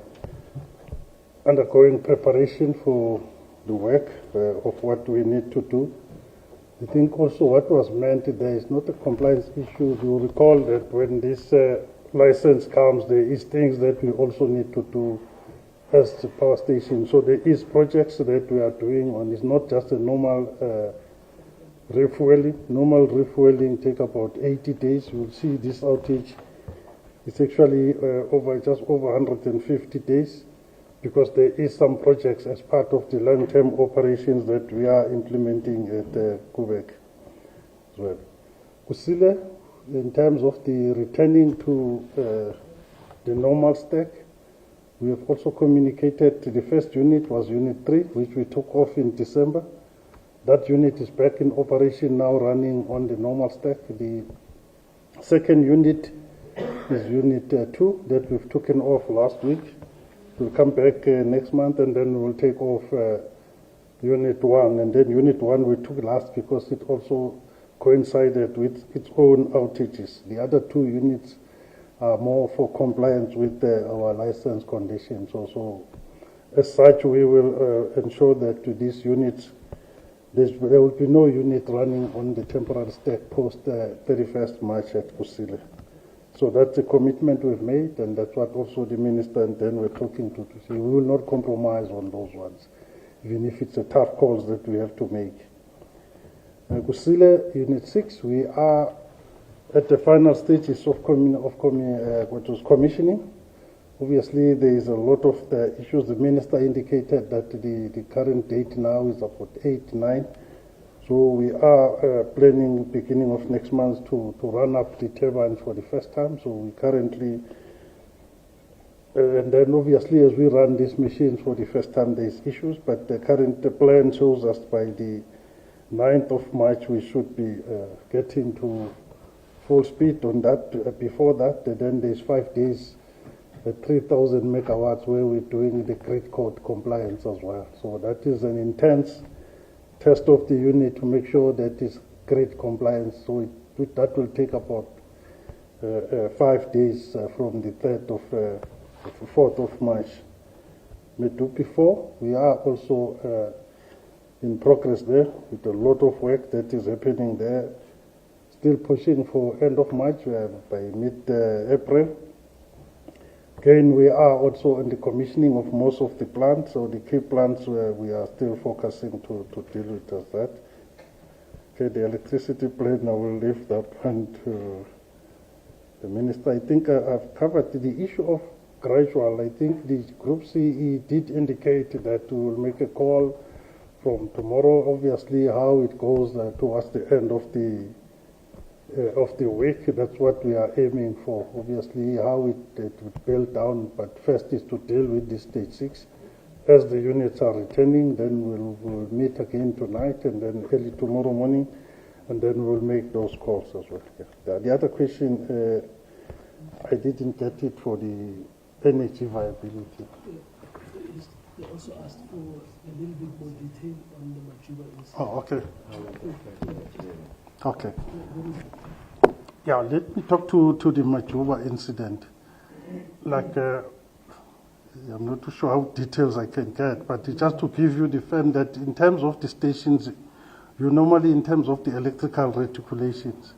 undergoing preparation for the work of what we need to do. I think also what was meant there is not a compliance issue. You recall that when this license comes, there is things that we also need to do as the power station. So there is projects that we are doing on. It's not just a normal refueling. Normal refueling take about 80 days. You'll see this outage. It's actually just over 150 days, because there is some projects as part of the long-term operations that we are implementing at Quebec as well. Kusile, in terms of the returning to the normal stack, we have also communicated the first unit was Unit 3, which we took off in December. That unit is back in operation now, running on the normal stack. The second unit is Unit 2 that we've taken off last week. We'll come back next month, and then we'll take off Unit 1. And then Unit 1 we took last because it also coincided with its own outages. The other two units are more for compliance with our license conditions. So as such, we will ensure that to these units, there will be no unit running on the temporary stack post 31st March at Kusile. So that's a commitment we've made, and that's what also the minister and then we're talking to say we will not compromise on those ones, even if it's a tough calls that we have to make. Kusile Unit 6, we are at the final stages of commissioning. Obviously, there is a lot of the issues. The minister indicated that the current date now is about 8-9. So we are planning beginning of next month to run up the turbines for the first time. So we currently, and then obviously as we run these machines for the first time, there's issues, but the current plan shows us by the 9th of March we should be getting to full speed on that. Before that, then there's 5 days at 3,000 megawatts where we're doing the grid code compliance as well. So that is an intense test of the unit to make sure that it's grid compliance. So that will take about 5 days from the 4th of March. Before, we are also in progress there with a lot of work that is happening there. Still pushing for end of March by mid-April. Again, we are also in the commissioning of most of the plants, so the key plants we are still focusing to deal with that. Okay, the electricity plan, I will leave that one to the minister. I think I've covered the issue of gradual. I think the Group CE did indicate that we will make a call from tomorrow. Obviously, how it goes towards the end of the week, that's what we are aiming for. Obviously, how it would build down, but first is to deal with the stage 6. As the units are returning, then we'll meet again tonight and then early tomorrow morning, and then we'll make those calls as well. Yeah. The other question, I didn't get it for the energy viability. They also asked for a little bit more detail on the Majuba incident. Oh, okay. Okay. Yeah, let me talk to the Majuba incident. Like, I'm not too sure how details I can get, but just to give you the fact that in terms of the stations, you normally, in terms of the electrical reticulations,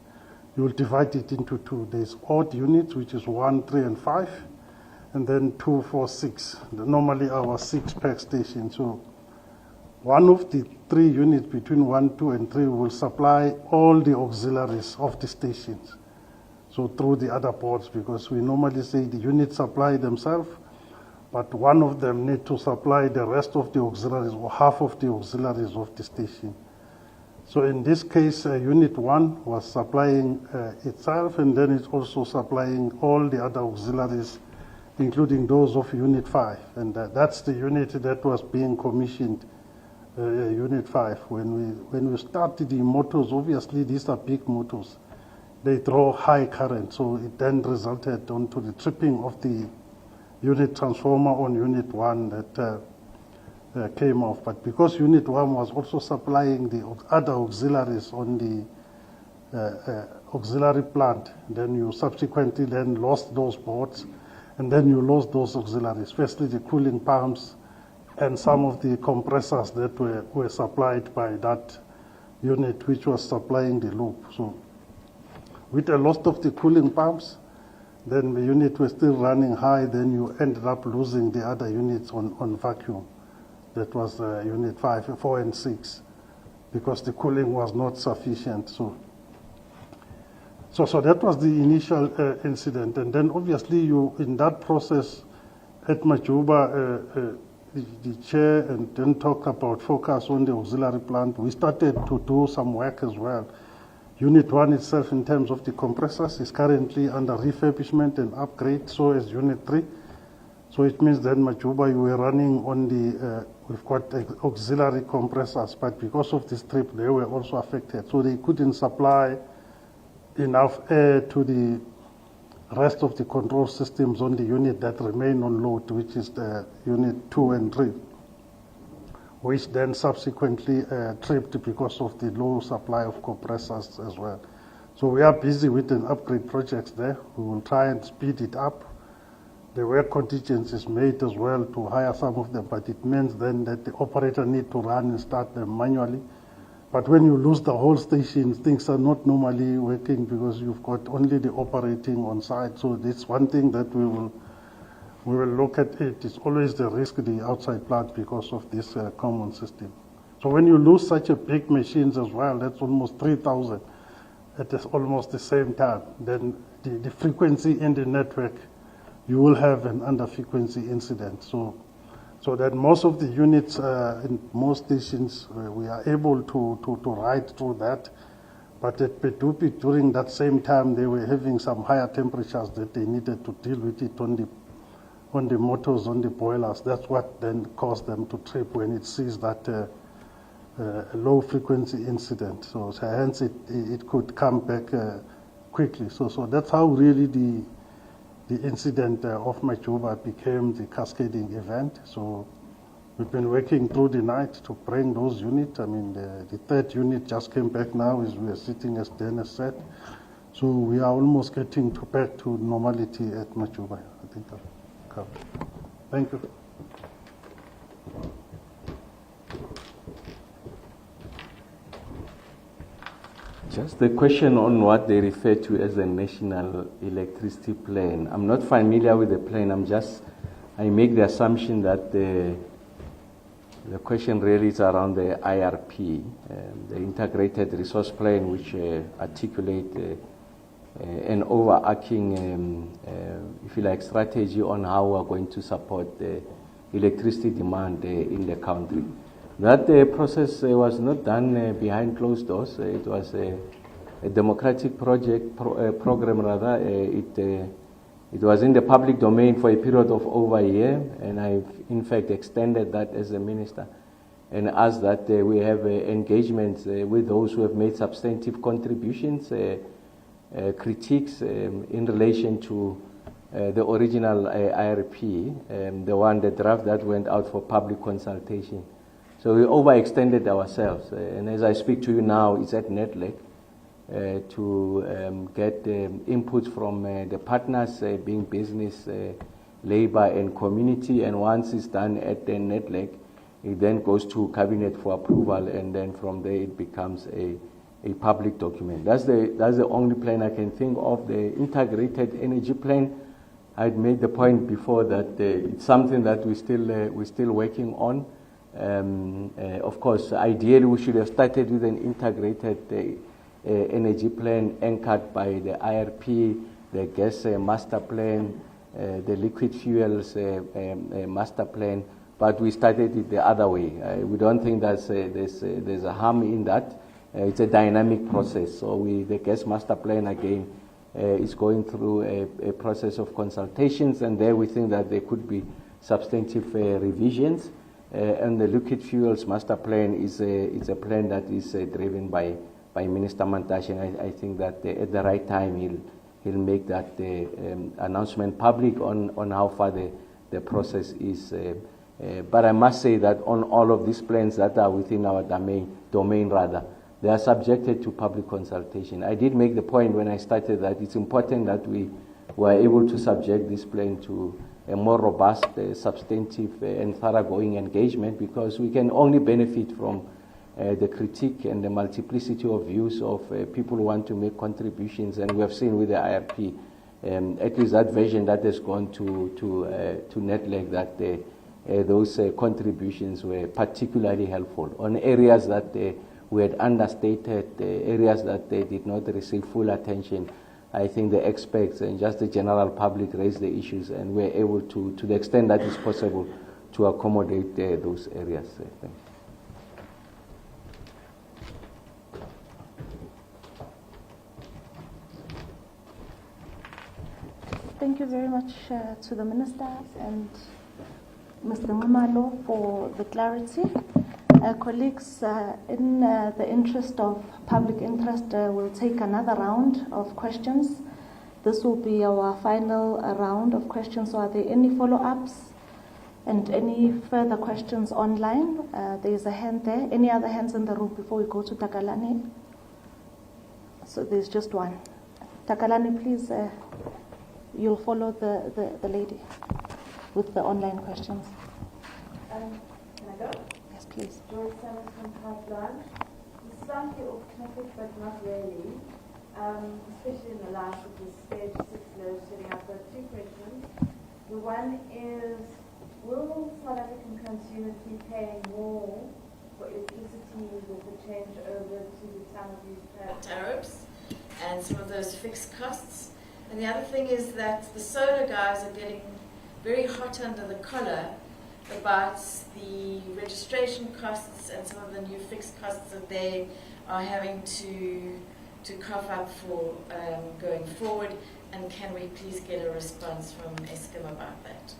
you will divide it into two. There's odd units, which is 1, 3, and 5, and then 2, 4, 6. Normally our 6 pack stations. So one of the 3 units between 1, 2, and 3 will supply all the auxiliaries of the stations. So through the other ports, because we normally say the units supply themselves, but one of them need to supply the rest of the auxiliaries or half of the auxiliaries of the station. So in this case, Unit 1 was supplying itself, and then it's also supplying all the other auxiliaries, including those of Unit 5. And that's the unit that was being commissioned Unit 5. When we started the motors, obviously these are big motors. They draw high current, so it then resulted onto the tripping of the unit transformer on Unit 1 that came off. But because Unit 1 was also supplying the other auxiliaries on the auxiliary plant, then you subsequently then lost those boards, and then you lost those auxiliaries, especially the cooling pumps and some of the compressors that were supplied by that unit which was supplying the loop. So with the loss of the cooling pumps, then the unit was still running high, then you ended up losing the other units on vacuum. That was Unit 5, 4 and 6, because the cooling was not sufficient. So that was the initial incident. And then obviously in that process at Majuba, the chair and then talked about focus on the auxiliary plant. We started to do some work as well. Unit 1 itself, in terms of the compressors, is currently under refurbishment and upgrade, so is Unit 3. So it means that Majuba, you were running on the, we've got auxiliary compressors, but because of this trip, they were also affected. So they couldn't supply enough air to the rest of the control systems on the unit that remain on load, which is the Unit 2 and 3, which then subsequently tripped because of the low supply of compressors as well. So we are busy with an upgrade project there. We will try and speed it up. There were contingencies made as well to hire some of them, but it means then that the operator need to run and start them manually. But when you lose the whole station, things are not normally working because you've got only the operating on site. So that's one thing that we will look at it. It's always the risk, the outside plant, because of this common system. So when you lose such a big machines as well, that's almost 3,000 at almost the same time, then the frequency in the network, you will have an under-frequency incident. So that most of the units in most stations, we are able to ride through that. But at Petupi, during that same time, they were having some higher temperatures that they needed to deal with it on the motors, on the boilers. That's what then caused them to trip when it sees that low frequency incident. So hence it could come back quickly. So that's how really the incident of Majuba became the cascading event. So we've been working through the night to bring those units. I mean, the third unit just came back now as we are sitting, as Dennis said. So we are almost getting back to normality at Majuba. I think I'll cover. Thank you. Just the question on what they refer to as a national electricity plan. I'm not familiar with the plan. I make the assumption that the question really is around the IRP, the integrated resource plan, which articulate an overarching, if you like, strategy on how we're going to support the electricity demand in the country. That process was not done behind closed doors. It was a democratic program rather. It was in the public domain for a period of over a year, and I've in fact extended that as a minister and asked that we have engagements with those who have made substantive contributions, critiques in relation to the original IRP, the draft that went out for public consultation. So we overextended ourselves, and as I speak to you now, it's at NETLEC to get input from the partners, being business, labor, and community. And once it's done at the NETLEC, it then goes to cabinet for approval, and then from there it becomes a public document. That's the only plan I can think of. The integrated energy plan, I'd made the point before that it's something that we're still working on. Of course, ideally we should have started with an integrated energy plan anchored by the IRP, the gas master plan, the liquid fuels master plan, but we started it the other way. We don't think there's a harm in that. It's a dynamic process. So the gas master plan again is going through a process of consultations, and there we think that there could be substantive revisions. and the liquid fuels master plan is a plan that is driven by Minister Mantashe, and I think that at the right time he'll make that announcement public on how far the process is. But I must say that on all of these plans that are within our domain rather, they are subjected to public consultation. I did make the point when I started that it's important that we were able to subject this plan to a more robust, substantive and thoroughgoing engagement, because we can only benefit from the critique and the multiplicity of views of people who want to make contributions. And we have seen with the IRP, at least that version that has gone to NetLeg, that those contributions were particularly helpful on areas that we had understated, areas that they did not receive full attention. I think the experts and just the general public raised the issues, and we're able to the extent that is possible, to accommodate those areas. Thank you. Thank you very much to the Minister and Mr. Ngumalo for the clarity. Colleagues, in the interest of public interest, we'll take another round of questions. This will be our final round of questions. So are there any follow-ups and any further questions online? There is a hand there. Any other hands in the room before we go to Takalani? So there's just one. Takalani, please, you'll follow the lady with the online questions. Can I go? Yes, please. George Summers from Pipeline. It's slightly off topic, but not really, especially in the light of the stage 6 load shedding. I've got two questions. The one is, will South African consumers be paying more for electricity with the change over to some of these tariffs and some of those fixed costs? And the other thing is that the solar guys are getting very hot under the collar about the registration costs and some of the new fixed costs that they are having to cough up for going forward. And can we please get a response from Eskom about that?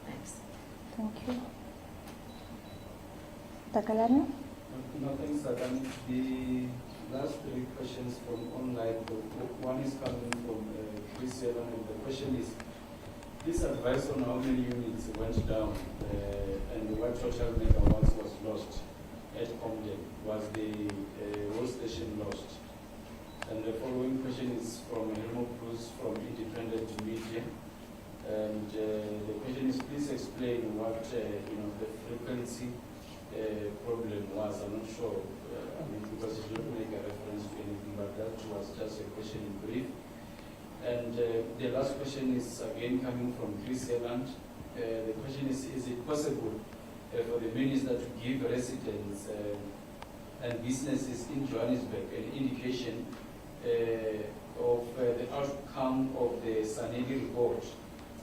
Thanks. Thank you. Takalani? No, thanks, Sagan. The last three questions from online, one is coming from Chris Evan, and the question is, this advice on how many units went down and what total megawatts was lost at Comden, was the whole station lost? And the following question is from Helmo Cruz from Independent Media. And the question is, please explain what the frequency problem was. I'm not sure, because it didn't make a reference to anything, but that was just a question in brief. And the last question is again coming from Chris Eland. The question is it possible for the minister to give residents and businesses in Johannesburg an indication of the outcome of the Sanedi report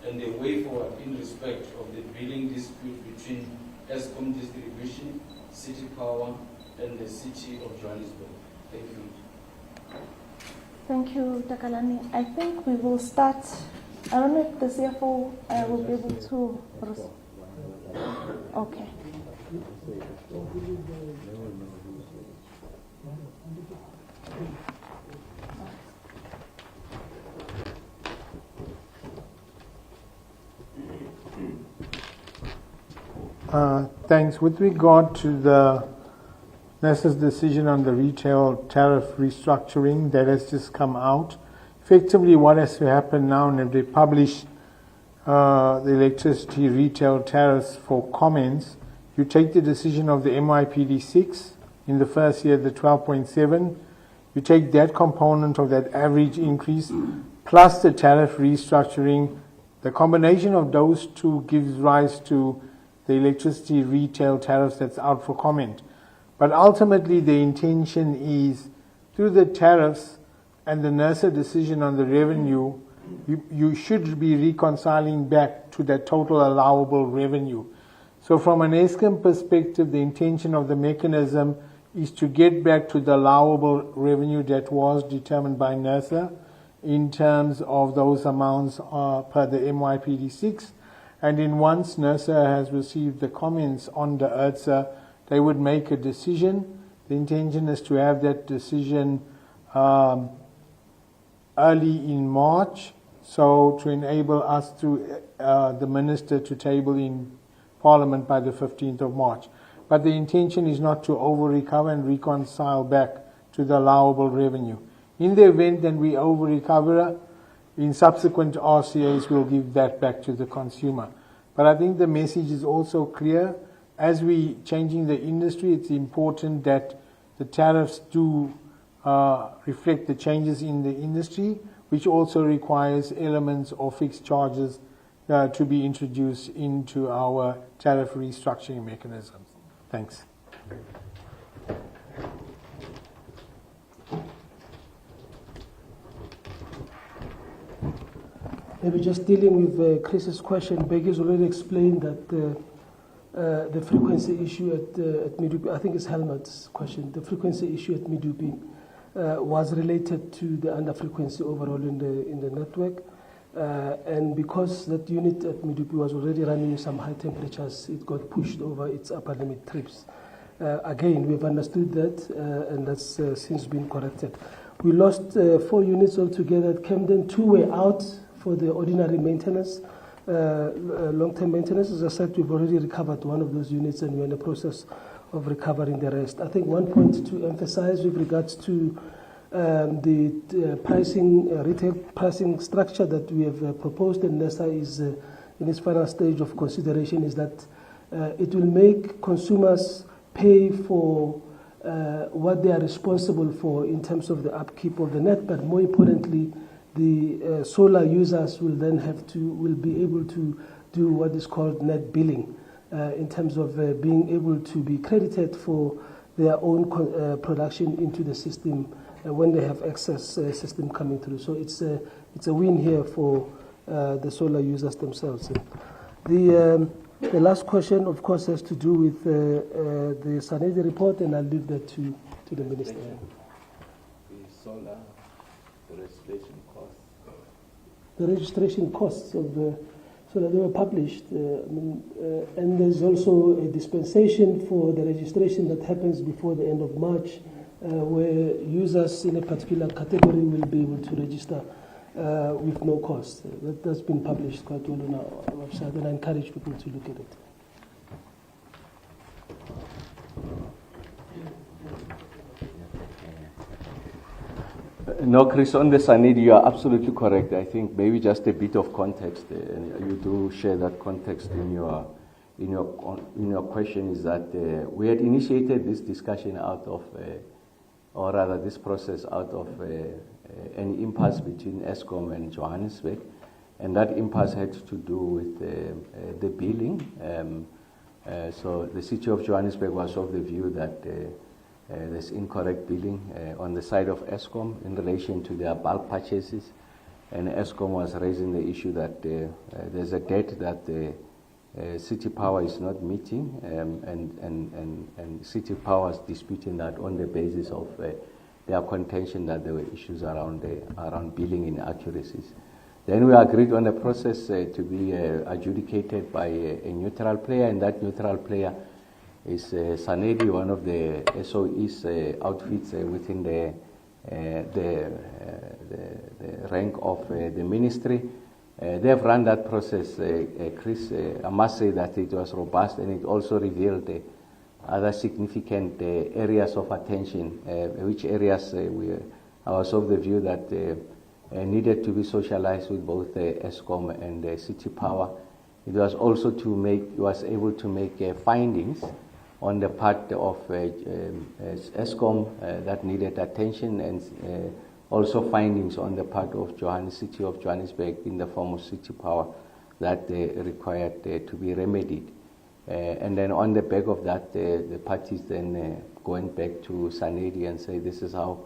and the way forward in respect of the billing dispute between Eskom Distribution, City Power, and the City of Johannesburg? Thank you. Thank you, Takalani. I think we will start. I don't know if the CFO will be able to. Okay. Thanks. With regard to the NERSA's decision on the retail tariff restructuring that has just come out, effectively what has to happen now, and if they publish the electricity retail tariffs for comments, you take the decision of the MYPD 6 in the first year, the 12.7, you take that component of that average increase plus the tariff restructuring. The combination of those two gives rise to the electricity retail tariffs that's out for comment. But ultimately the intention is, through the tariffs and the NERSA decision on the revenue, you should be reconciling back to that total allowable revenue. So from an Eskom perspective, the intention of the mechanism is to get back to the allowable revenue that was determined by NERSA in terms of those amounts per the MYPD 6. And then once NERSA has received the comments on the ERTSA, they would make a decision. The intention is to have that decision early in March, so to enable us to the Minister to table in Parliament by the 15th of March. But the intention is not to over-recover and reconcile back to the allowable revenue. In the event that we over-recover, in subsequent RCAs, we'll give that back to the consumer. But I think the message is also clear. As we changing the industry, it's important that the tariffs do reflect the changes in the industry, which also requires elements of fixed charges to be introduced into our tariff restructuring mechanisms. Thanks. Maybe just dealing with Chris's question, Beggy's already explained that the frequency issue at Medupi, I think it's Helmut's question, the frequency issue at Medupi was related to the under-frequency overall in the network. And because that unit at Medupi was already running some high temperatures, it got pushed over its upper limit trips. Again, we've understood that, and that's since been corrected. We lost 4 units altogether at Camden. 2 were out for the ordinary maintenance, long-term maintenance. As I said, we've already recovered one of those units, and we're in the process of recovering the rest. I think one point to emphasize with regards to the pricing, retail pricing structure that we have proposed, and NERSA is in its final stage of consideration, is that it will make consumers pay for what they are responsible for in terms of the upkeep of the net, but more importantly, the solar users will then will be able to do what is called net billing in terms of being able to be credited for their own production into the system when they have excess system coming through. So it's a win here for the solar users themselves. The last question, of course, has to do with the SANEDI report, and I'll leave that to the Minister. The solar, the registration costs. The registration costs of so that they were published, and there's also a dispensation for the registration that happens before the end of March, where users in a particular category will be able to register with no cost. That's been published quite well on our website, and I encourage people to look at it. No, Chris, on the SANEDI, you are absolutely correct. I think maybe just a bit of context, and you do share that context in your question, is that we had initiated this discussion out of, or rather this process out of an impasse between Eskom and Johannesburg, and that impasse had to do with the billing. So the city of Johannesburg was of the view that there's incorrect billing on the side of Eskom in relation to their bulk purchases, and Eskom was raising the issue that there's a debt that City Power is not meeting, and City Power is disputing that on the basis of their contention that there were issues around billing inaccuracies. Then we agreed on a process to be adjudicated by a neutral player, and that neutral player is SANEDI, one of the SOEs outfits within the rank of the ministry. They have run that process, Chris. I must say that it was robust, and it also revealed other significant areas of attention, which areas I was of the view that needed to be socialized with both Eskom and City Power. It was also was able to make findings on the part of Eskom that needed attention, and also findings on the part of City of Johannesburg in the form of City Power that required to be remedied. And then on the back of that, the parties then going back to SANEDI and say this is how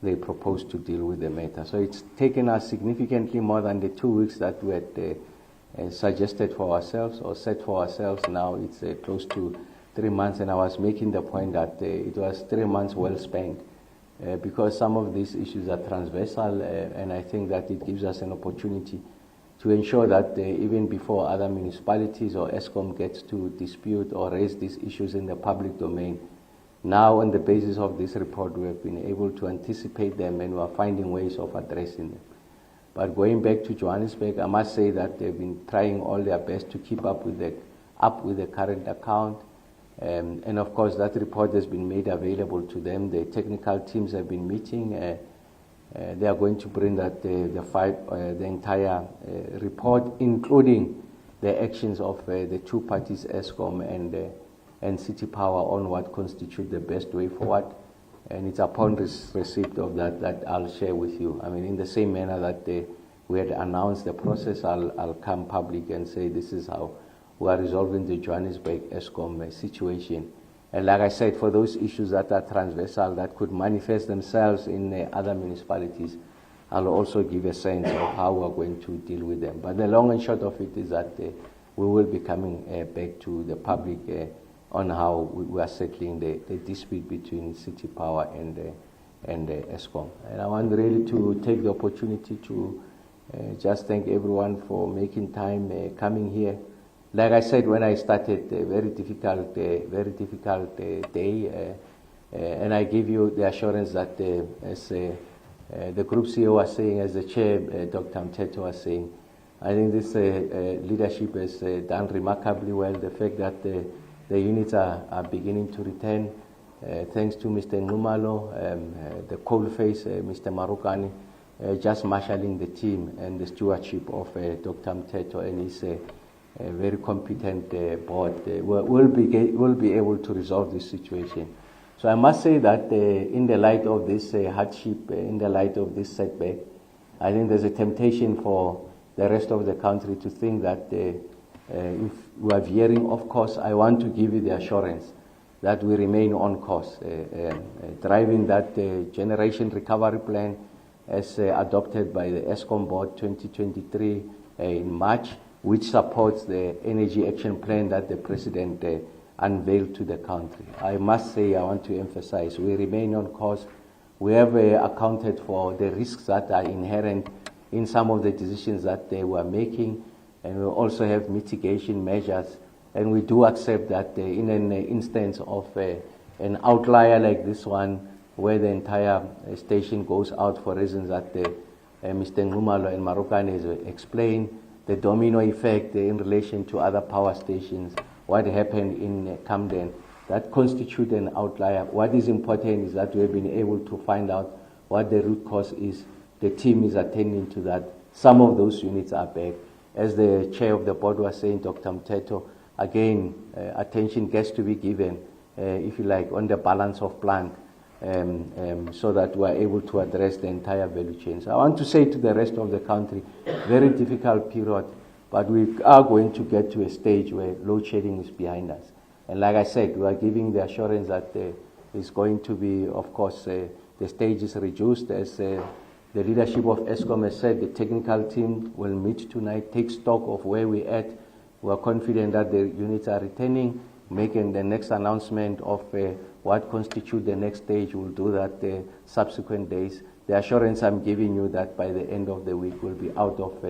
they propose to deal with the matter. So it's taken us significantly more than the 2 weeks that we had suggested for ourselves or set for ourselves. Now it's close to 3 months, and I was making the point that it was 3 months well spent because some of these issues are transversal, and I think that it gives us an opportunity to ensure that even before other municipalities or Eskom gets to dispute or raise these issues in the public domain, now on the basis of this report we have been able to anticipate them and we are finding ways of addressing them. But going back to Johannesburg, I must say that they've been trying all their best to keep up with the current account. And of course, that report has been made available to them. The technical teams have been meeting. They are going to bring that the entire report, including the actions of the two parties, Eskom and City Power, on what constitutes the best way forward. And it's upon receipt of that I'll share with you. I mean, in the same manner that we had announced the process, I'll come public and say this is how we are resolving the Johannesburg Eskom situation. And like I said, for those issues that are transversal, that could manifest themselves in other municipalities, I'll also give a sense of how we're going to deal with them. But the long and short of it is that we will be coming back to the public on how we are settling the dispute between City Power and Eskom. And I want really to take the opportunity to just thank everyone for making time coming here. Like I said when I started, a very difficult day, and I give you the assurance that as the group CEO was saying, as the chair, Dr. Mteto was saying, I think this leadership has done remarkably well. The fact that the units are beginning to return, thanks to Mr. Numalo, the coalface, Mr. Marukani, just marshalling the team and the stewardship of Dr. Mteto and his very competent board, will be able to resolve this situation. So I must say that in the light of this hardship, in the light of this setback, I think there's a temptation for the rest of the country to think that if we are veering off course, I want to give you the assurance that we remain on course, driving that generation recovery plan as adopted by the Eskom board 2023 in March, which supports the energy action plan that the president unveiled to the country. I must say, I want to emphasize, we remain on course. We have accounted for the risks that are inherent in some of the decisions that they were making, and we also have mitigation measures. And we do accept that in an instance of an outlier like this one, where the entire station goes out for reasons that Mr. Ngumalo and Marukane has explained, the domino effect in relation to other power stations, what happened in Camden, that constitutes an outlier. What is important is that we have been able to find out what the root cause is. The team is attending to that. Some of those units are back. As the chair of the board was saying, Dr. Mteto, again, attention gets to be given, if you like, on the balance of plant, so that we are able to address the entire value chain. So I want to say to the rest of the country, very difficult period, but we are going to get to a stage where load shedding is behind us. And like I said, we are giving the assurance that it's going to be, of course, the stage is reduced. As the leadership of Eskom has said, the technical team will meet tonight, take stock of where we're at. We are confident that the units are returning, making the next announcement of what constitutes the next stage. We'll do that subsequent days. The assurance I'm giving you that by the end of the week we'll be out of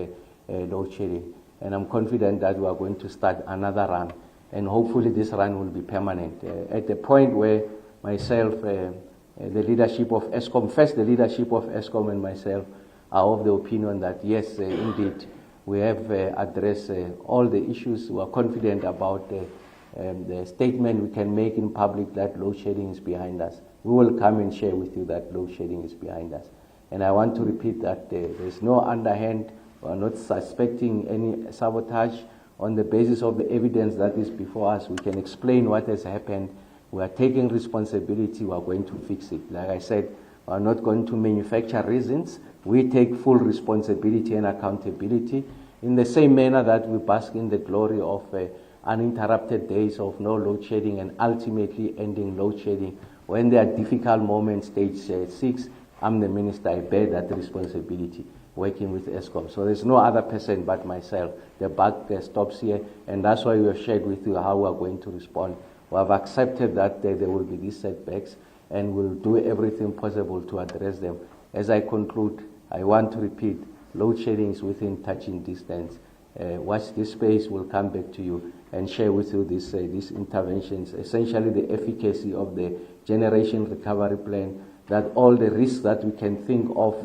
load shedding. And I'm confident that we are going to start another run. And hopefully this run will be permanent. At the point where myself, the leadership of Eskom, first the leadership of Eskom and myself are of the opinion that yes, indeed, we have addressed all the issues. We are confident about the statement we can make in public that load shedding is behind us. We will come and share with you that load shedding is behind us. And I want to repeat that there's no underhand. We are not suspecting any sabotage. On the basis of the evidence that is before us, we can explain what has happened. We are taking responsibility. We are going to fix it. Like I said, we are not going to manufacture reasons. We take full responsibility and accountability in the same manner that we bask in the glory of uninterrupted days of no load shedding and ultimately ending load shedding. When there are difficult moments, stage 6, I'm the minister. I bear that responsibility, working with Eskom. So there's no other person but myself. The buck stops here, and that's why we have shared with you how we are going to respond. We have accepted that there will be these setbacks, and we'll do everything possible to address them. As I conclude, I want to repeat, load shedding is within touching distance. Watch this space, we'll come back to you and share with you these interventions, essentially the efficacy of the generation recovery plan, that all the risks that we can think of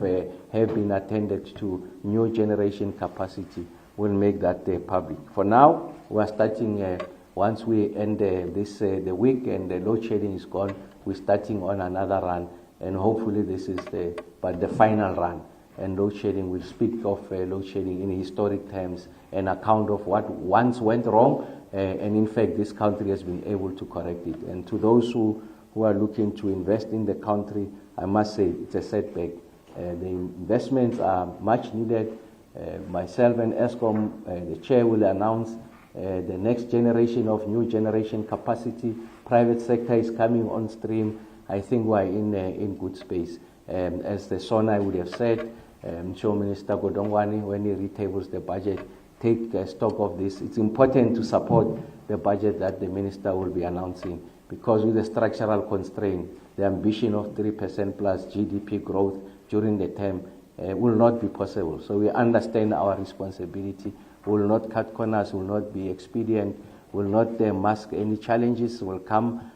have been attended to, new generation capacity, will make that public. For now, we are starting, once we end the week and the load shedding is gone, we're starting on another run, and hopefully this is the final run. And load shedding, we'll speak of load shedding in historic terms, an account of what once went wrong, and in fact this country has been able to correct it. And to those who are looking to invest in the country, I must say it's a setback. The investments are much needed. Myself and Eskom, the chair, will announce the next generation of new generation capacity. Private sector is coming on stream. I think we're in good space. As the SONA would have said, Show Minister Godongwani, when he retables the budget, take stock of this. It's important to support the budget that the minister will be announcing, because with the structural constraint, the ambition of 3% plus GDP growth during the term will not be possible. So we understand our responsibility. We will not cut corners, will not be expedient, will not mask any challenges, will come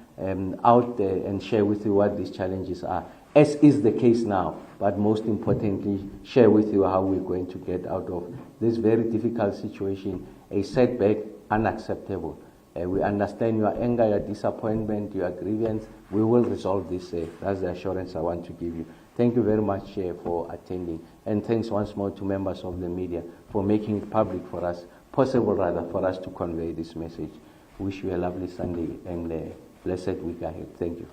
out and share with you what these challenges are, as is the case now, but most importantly, share with you how we're going to get out of this very difficult situation, a setback, unacceptable. We understand your anger, your disappointment, your grievance. We will resolve this. That's the assurance I want to give you. Thank you very much for attending. And thanks once more to members of the media for making it public for us, possible rather, for us to convey this message. Wish you a lovely Sunday and a blessed week ahead. Thank you.